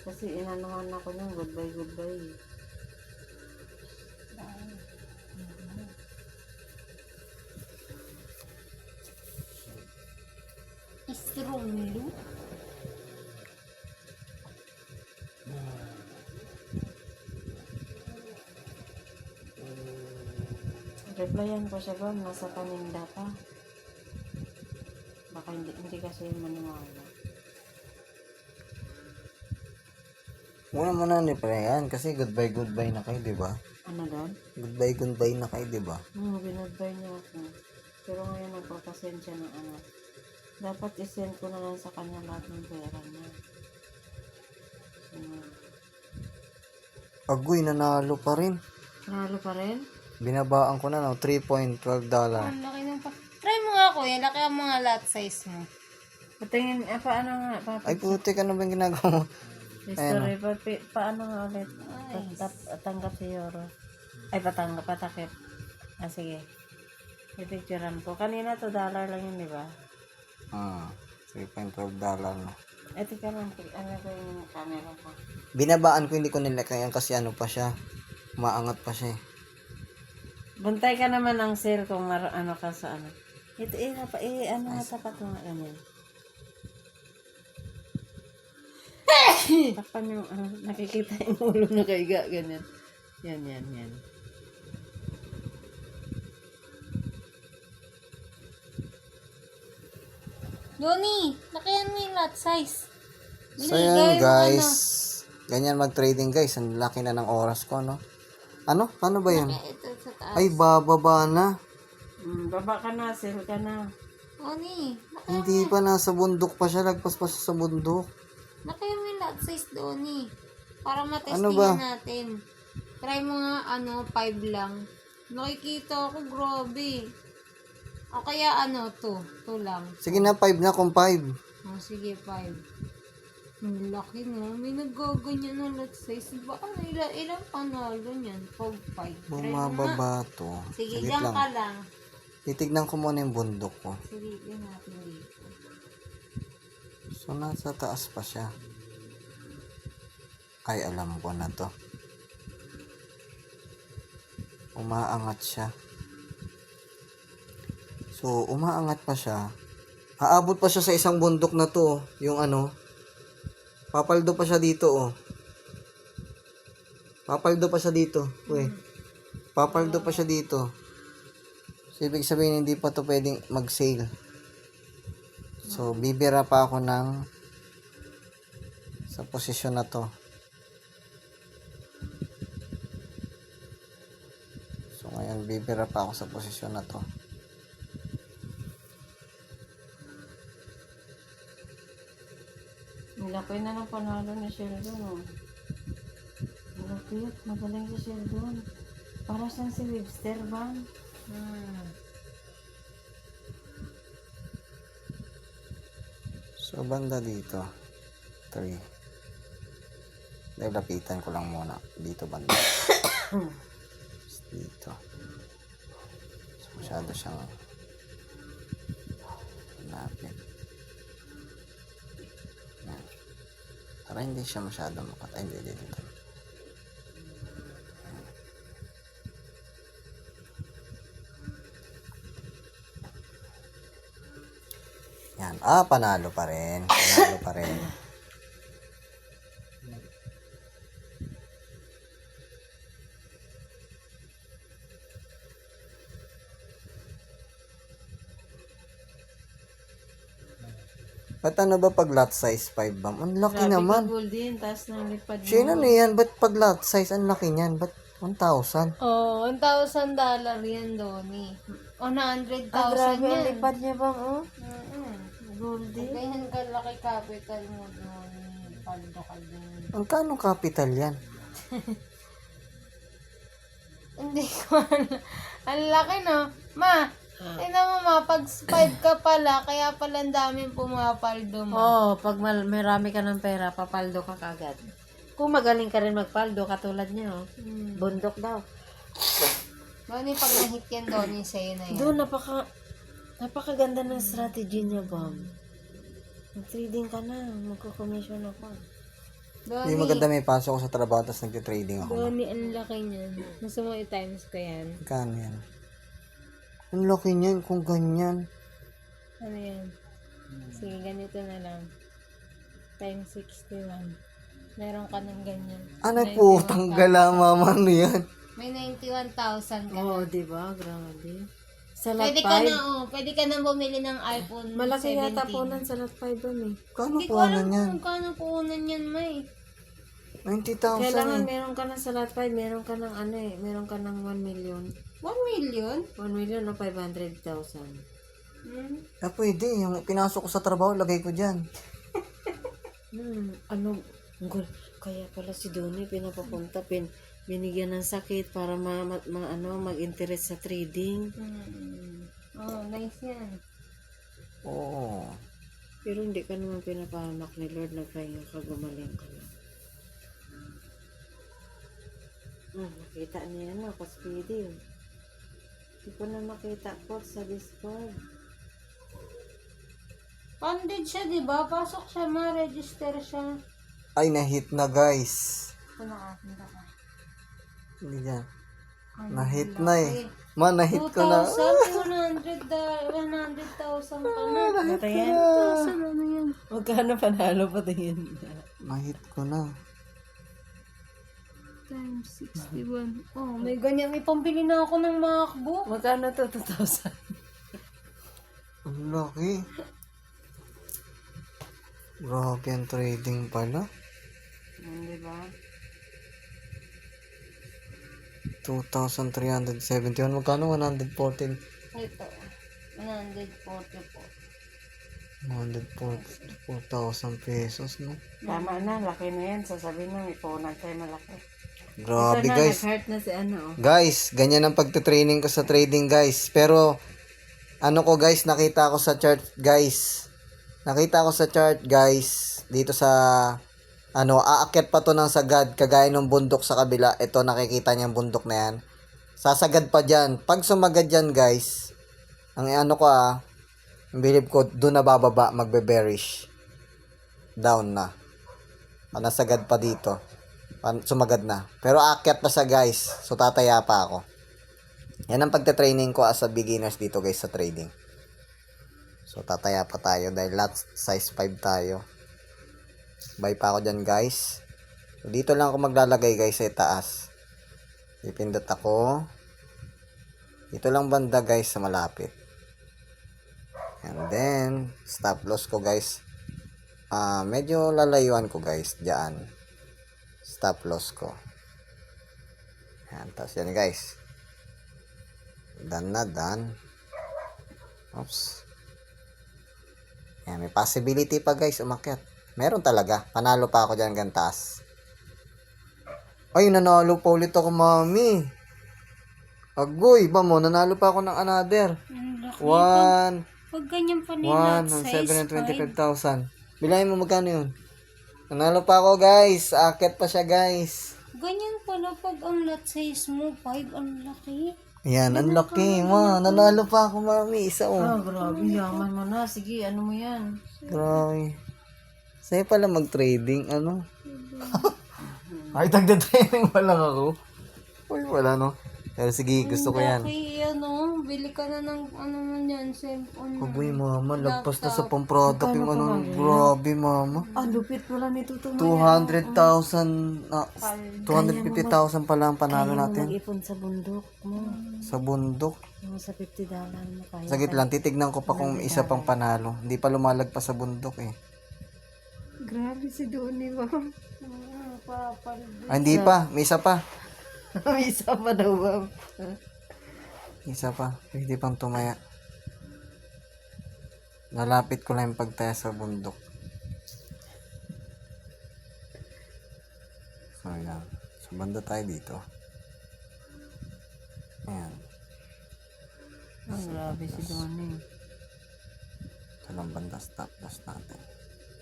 Kasi inanuhan ako ng goodbye. Istrumlo? Replyan ko siya doon, nasa paninda pa. Baka hindi kasi maniwala. Muna mo na yan kasi goodbye na kayo, di ba? Ano doon? Goodbye na kayo, di ba? Binadbay niya ako. Pero ngayon nagpapasend siya ng ano. Dapat isend ko na lang sa kanya lahat ng pera niya. Agoy, nanalo pa rin. Nalo pa rin? Binabaan ko na no, $3.12. Ang laki ng pa. Try mo nga kuya, laki ang mga lot size mo. Patingin, paano nga? Ay putik, ano ba yung ginagawa mo? History, paano nga ulit? Nice. Tanggap si Euro. Ay, patakip. Ah, sige. Pipicturean ko. Kanina $2 lang yun, di ba? $3.12 na. Eh, tika lang. Ano ko yung camera ko? Binabaan ko, hindi ko nilakayan kasi ano pa siya. Maangat pa siya eh. Bantay ka naman ng sale kung ano ka sa ano. Ito, ano nga tapat mo nga ganyan. Takpan yung, nakikita yung ulo na kaiga, ganyan. Yan. Donnie, lakihan mo yung lot size. So yan guys, ganyan mag-trading guys. Ang laki na ng oras ko, no? Ano? Paano ba yan? Ito sa taas. Ay, bababa na. Baba ka na, sale ka na. Donnie, Hindi pa, nasa bundok pa siya. Lagpas pa siya sa bundok. lakihan mo yung lot size, Donnie. Para matestingan Ano ba? natin. Try mo nga, 5 lang. Nakikita ako, grabe. O kaya 2 lang. Sige na, 5 na kung 5. O sige, 5. Ang laki no. May nagaganyan ng lot size. Baka ilang panalo niyan? 5. Try mo nga. Bumababa to. Sige, Saglit diyan lang. ka lang. Titignan ko muna yung bundok ko. Sige, yun natin dito. So, nasa taas pa siya. Ay, alam ko na to. Umaangat siya. So, umaangat pa siya. Aabot pa siya sa isang bundok na to. Yung ano, papaldo pa siya dito, oh. Papaldo pa siya dito. Uy. Papaldo pa siya dito. So, ibig sabihin, hindi pa to pwedeng mag-sail. So, bibira pa ako ng sa posisyon na to. So, ngayon, bibira pa ako sa posisyon na to. Malaki na ng panalo ni Sheldon, oh. Malapit, magaling si Sheldon. Para siyang si Webster ba? So, banda dito. 3. Dahil lapitan ko lang muna. Dito banda. Dito. So, masyado siyang lapit. Yan. Para hindi siya masyado makat. Ay, hindi dito. Yan. Panalo pa rin. Panalo pa rin. Ba't ano ba pag lot size 5 ba? Ang laki naman. Golden, taas ng lipad mo. Sino na yan? Ba't pag lot size ang laki niyan? Ba't 1,000? Oh, $1,000 yan, Donnie. 100,000 Grabe, ang yan. lipad niya bang, oh? Mm-mm. Golden. Ganyan kalaki capital mo, Donnie. Paldo ka din. Ang kanong capital yan? Hindi ko alam. Ang laki, no? Ma, tingnan mo, ma, pag 5 ka pala, kaya pala ang daming pumapaldo mo. Oo, pag marami ka ng pera, papaldo ka kagad. Kung magaling ka rin magpaldo, katulad niya, oh. Bundok daw. Donnie, pag nahit yan, Donnie, sa'yo na yan. Doon, napakaganda ng strategy niya, Bam. Mag-trading ka na, magko-commission ako. Hindi Donnie, maganda may pasok ko sa trabaho tapos nag-trading ako. Donnie, ang laki niyan. Gusto mo i-times ko yan? Kano yan? Ang laki niyan kung ganyan. Ano yan? Sige, ganito na lang. Times 61. Meron ka ng ganyan. Ano po, tanggala mama ano yan? May 91,000 ka Oo, na. diba? Grabe. Sa Pwede lot ka 5. na, pwede ka na bumili ng iPhone Malaki 17. yata po sa lot 5 ba, eh. Kano Hindi po ko ano alam yan? kung kano puhunan yan, May. 90,000 Kailangan eh. meron ka na sa lot 5, meron ka ng ano eh, meron ka ng 1 million. 1 million? 1 million o 500,000. Pwede. Yung pinasok ko sa trabaho, lagay ko dyan. Ano, kaya pala si Donnie pinapapunta, binigyan ng sakit para mag-interest sa trading. Oh, nice yan. Oo. Pero hindi ka naman pinapahamak ni Lord, nagpahinga ka, gumaling ka lang. Nakita niya yan, Speedy. Hindi ko na makita po sa Discord. Funded siya, di ba? Pasok siya, ma-register siya. Ay, na-hit na guys. Ito nakakita ka. Hindi dyan. Ano, Na-hit laki. na eh. Ma, na-hit ko na. 2,100,000 ka na. Patayin? 2,000 ano yan? Magkano panalo patayin? Na-hit ko na. Times 61. Oh, may ganyan. May pambili na ako ng MacBook. Magkano to? 2,000? Ang laki. Grabe ang trading pala. Di ba? 2,371. Magkano? 114. Ito. 140 po. 144,000 pesos, no? Tama na, laki na yan. Sasabihin mo, may punan tayo malaki. Grabe, Ito na, guys. nag-heart na si ano. Guys, ganyan ang pagtitraining ko sa trading, guys. Pero, ano ko, guys, nakita ko sa chart, guys. Nakita ko sa chart, guys. Dito sa, aakyat pa to ng sagad. Kagaya ng bundok sa kabila. Ito, nakikita niya yung bundok na yan. Sasagad pa dyan. Pag sumagad dyan, guys, ang believe ko, doon na bababa, magbe-bearish. Down na. Nasagad pa dito. Sumagad na. Pero aakyat pa siya, guys. So, tataya pa ako. Yan ang pagte-training ko as a beginners dito, guys, sa trading. So, tataya pa tayo dahil lot size 5 tayo. Bye pa ako dyan, guys. So, dito lang ako maglalagay, guys, sa itaas. Ipindot ako. Dito lang banda, guys, sa malapit. And then, stop loss ko, guys. Medyo lalayuan ko, guys, dyan. Stop loss ko. Yan, tapos yan, guys. Done na, done. Oops. Yan, may possibility pa, guys, umakyat. Meron talaga. Panalo pa ako dyan, gantas. Ay, nanalo pa ulit ako, mami. Agoy, ba mo? Nanalo pa ako ng another. Ang laki. 1, Pag ganyan pa nila, 1 ng size 725,000. Bilahin mo magkano yun? Nanalo pa ako, guys. Akit pa siya, guys. Ganyan pala pag ang lot size mo, 5, ang laki. Ayan, ang laki, ma. Nanalo pa ako, mami. Isa, oh. Grabe, yaman mo na. Sige, ano mo yan? Grabe. Sa'yo pala mag-trading, ano? Ay, tagda-trading pa lang ako. Uy, wala, no? Pero sige, gusto ko yan. Laki, ano, bili ka na ng, ano man yan, cellphone. Kaboy, mama. Lagpas na sa pang-product yung ano. Grabe, mama. Lupit pala nito 200,000, 250,000 pala ang panalo natin. Mag-ipon sa bundok mo. Sa bundok. Mga sa $50 mo kaya. Sagit lang, titignan ko pa kung isa pang panalo. Hindi pa lumalagpas sa bundok eh. Grabe si Donnie, ma'am. Hindi pa, may isa pa. May isa pa daw, ma'am. Isa pa, pwede pang tumaya. Nalapit ko lang yung pagtaya sa bundok. So, yan. So, banda tayo dito. Ayan. Grabe si Donnie. Ito lang banda stop loss natin.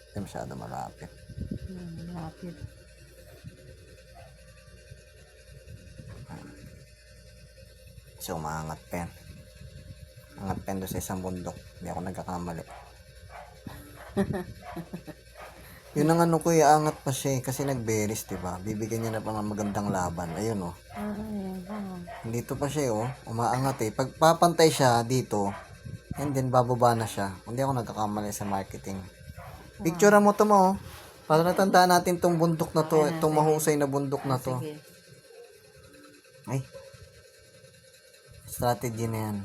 Hindi masyado malapit. Lapit. So, umaangat pen. Angat pen doon sa isang bundok. Hindi ako nagkakamali. Yun ang ano ko, angat pa siya eh, kasi nagberis, diba? Bibigyan niya na pa ng magandang laban. Ayun, oh. Dito pa siya, oh. Umaangat eh. Pag papantay siya dito, and then bababa na siya. Hindi ako nagkakamali sa marketing. Picture mo to mo, oh. Para natandaan natin tong bundok na to, itong mahusay na bundok na to. Sige. Ay. Strategy na yan.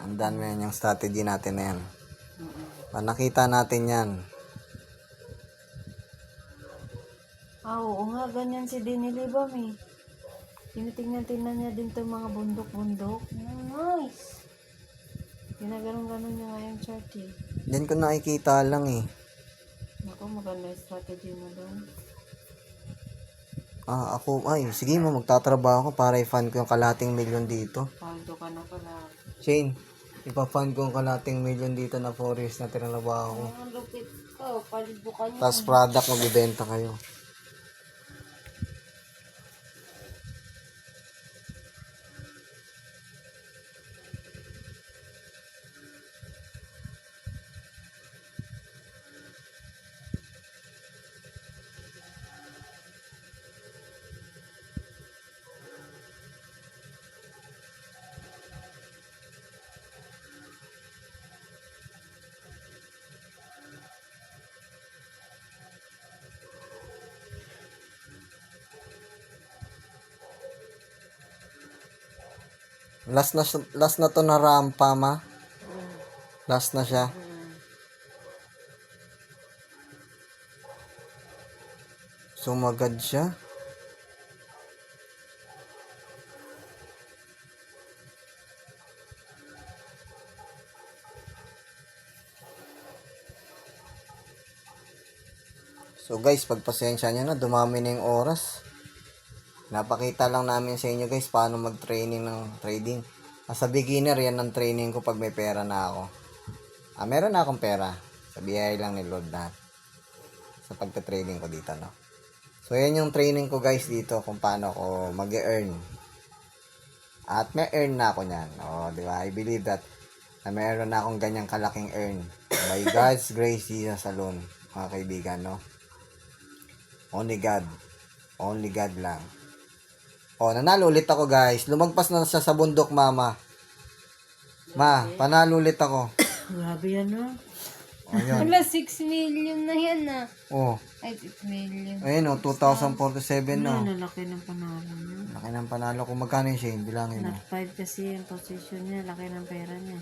Andan mo yan yung strategy natin na yan. Nakita natin yan. Oo nga, ganyan si Dinili Bam eh. Tinitingnan-tingnan niya din itong mga bundok-bundok. Nice. Ginaganon-ganon niya nga yung chart eh. Diyan ko nakikita lang eh. Naku, maganda yung strategy mo doon. Sige mo, magtatrabaho ko para i-fund ko yung kalating milyon dito. Paldo ka na pala. Shane, ipa-fund ko yung kalating milyon dito na 4 years na tinalabaho ko. Ang lupit ka, palibo ka niya. Tapos product, magbibenta kayo. Last na to na rampa, ma. Last na siya. Sumagad siya. So guys, pagpasensya nyo na, dumami na yung oras. Napakita lang namin sa inyo guys paano mag-training ng trading. As a beginner, yan ang training ko pag may pera na ako. Meron na akong pera. Sa biyaya lang ni Lord na. Sa pagta-trading ko dito, no? So, yan yung training ko guys dito kung paano ako mag-earn. At may earn na ako niyan. O, di ba? I believe that na meron na akong ganyang kalaking earn. By God's grace, Jesus alone, mga kaibigan, no? Only God. Only God lang. Nanalo ulit ako guys. Lumagpas na siya sa bundok, mama. Ma, panalo ulit ako. Grabe yan, no? Ayun. Wala, 6 million na yan ah. Oh, Ay, 6 million. ayun oh, 2047 Ano, na. laki ng panalo niya. Laki ng panalo. Kung magkano yung Shane, bilangin mo. Not 5 kasi yung position niya, laki ng pera niya.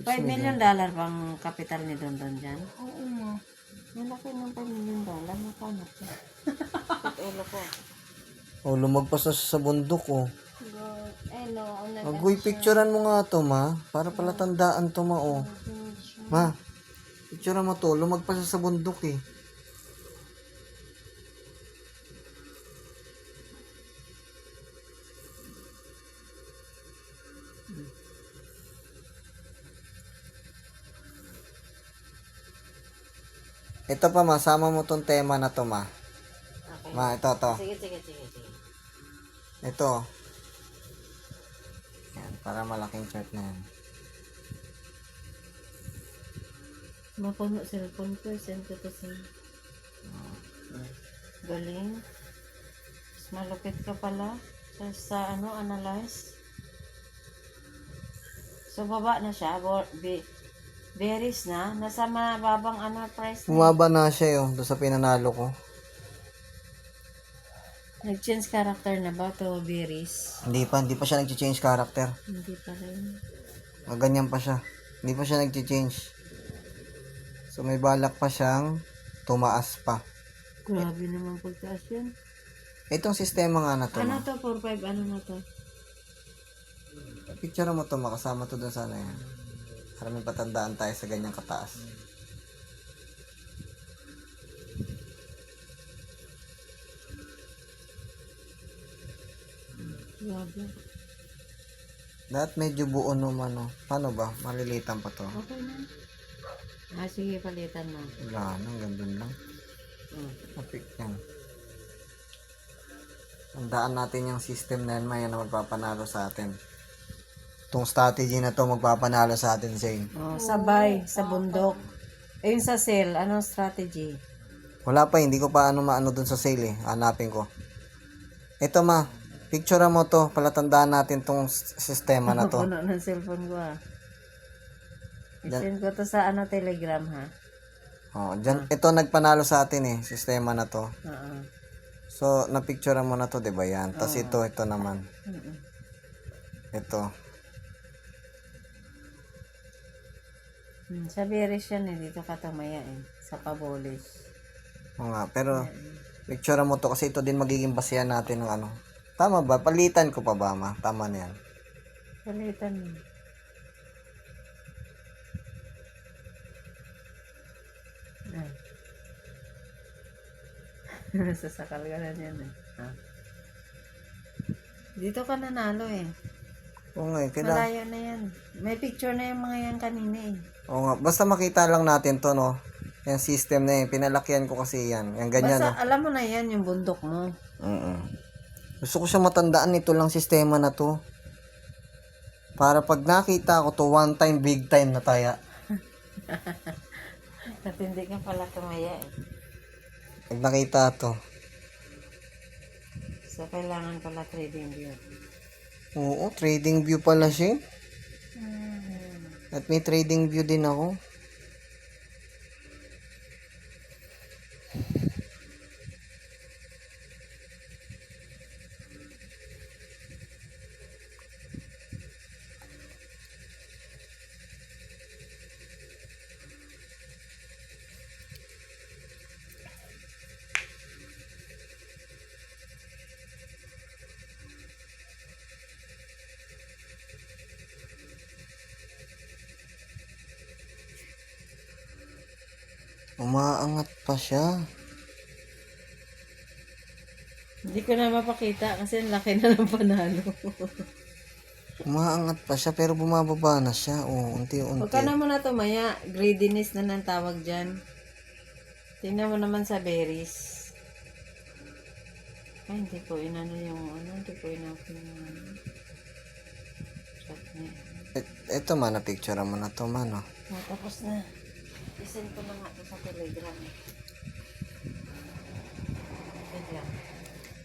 6 $5 million pang kapital ni Don Don dyan. Oo nga. Malaki ng $5 million. Magkano siya? At ulo ko. Oh, lumagpas na siya sa bundok oh. God. Ay, no. Agoy, picturean mo nga to, ma. Para pala tandaan to, ma, oh. Ma, picturean mo to. Lumagpas siya sa bundok, eh. Ito pa, ma. Sama mo tong tema na to, ma. Okay. Ma, ito. Sige. Ito. Yan, para malaking chart na yan. Mapuno cellphone ko, send ko to sa... Galing. Mas malupit ka pala sa analyze. So, baba na siya. Berries na. Nasa mababang price na. Bumaba na siya yun, doon sa pinanalo ko. Nag-change character na ba to berries? Hindi pa siya nag-change character. Hindi pa rin. Ganyan pa siya. Hindi pa siya nag-change. So may balak pa siyang tumaas pa. Grabe naman pagtaas yun. Itong sistema nga na to. Ano Ma. to? 4-5 ano na to? Picture mo to, makasama to dun sana yan. Para may patandaan tayo sa ganyang kataas. Grabe. Lahat medyo buo naman, no. Paano ba? Malilitan pa to. Okay na. Sige, palitan mo. Wala na, gandun lang. Mapik yan. Tandaan natin yung system na yan, Maya, na magpapanalo sa atin. Itong strategy na to magpapanalo sa atin, Zane. Sabay, sa bundok. Ayun sa sale, anong strategy? Wala pa, hindi ko pa maano dun sa sale eh. Hanapin ko. Ito, ma. Picture mo to. Palatandaan natin tong sistema na to. Puno ng cellphone ko I-send ko to sa Telegram ha. Oh, dyan, ito nagpanalo sa atin eh. Sistema na to. Oo. So, na-picture mo na to, di ba yan? Tapos ito naman. Ito. Sa Beres yan dito ka tumaya sa Pabolis. Oo nga, pero picture mo to kasi ito din magiging basehan natin ng ano. Tama ba? Palitan ko pa ba, ma? Tama na yan. Palitan mo. Sasakal ka na yan Dito ka nanalo Oo nga, kailangan. Malayo na yan. May picture na yung mga yan kanina Oo nga, basta makita lang natin to, no? Yung system na yun, pinalakihan ko kasi yan. Yung ganyan, Basta no? alam mo na yan yung bundok mo. Gusto ko siya matandaan, ito lang sistema na to. Para pag nakita ko to, one time, big time na taya. At hindi ka pala tumaya Pag nakita to. So, kailangan pala trading view. Oo, trading view pala siya. At may trading view din ako. Umaangat pa siya. Hindi ko na mapakita kasi ang laki na ng panalo. Umaangat pa siya pero bumababa na siya. Huwag Unti-unti. ka na muna tumaya. Greediness na nang tawag dyan. Tingnan mo naman sa berries. Ay, hindi ko inano yung hindi ko inano yung chat niya. Ito man, na-picture mo na to man, no? Tapos na. I-send ko na nga ito sa Telegram.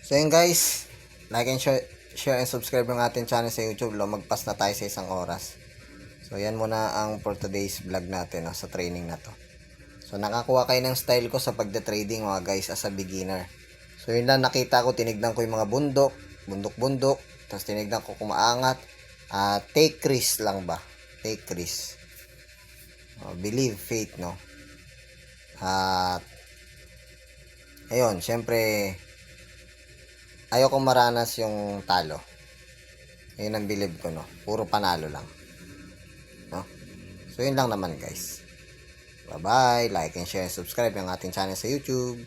So yun guys, like and share and subscribe ng ating channel sa YouTube. Lumagpas na tayo sa 1 oras. So So, yan muna ang for today's vlog natin sa training na to. So, nakakuha kayo ng style ko sa pagda-trading mga guys as a beginner. So, yun lang nakita ko, tinignan ko yung mga bundok, tapos tinignan ko kumaangat. Take risk lang ba? Take risk. Believe, faith, no? At, ayun, syempre, ayoko maranas yung talo. Ayun ang believe ko, no? Puro panalo lang. No? So, yun lang naman, guys. Bye-bye. Like and share and subscribe yung ating channel sa YouTube.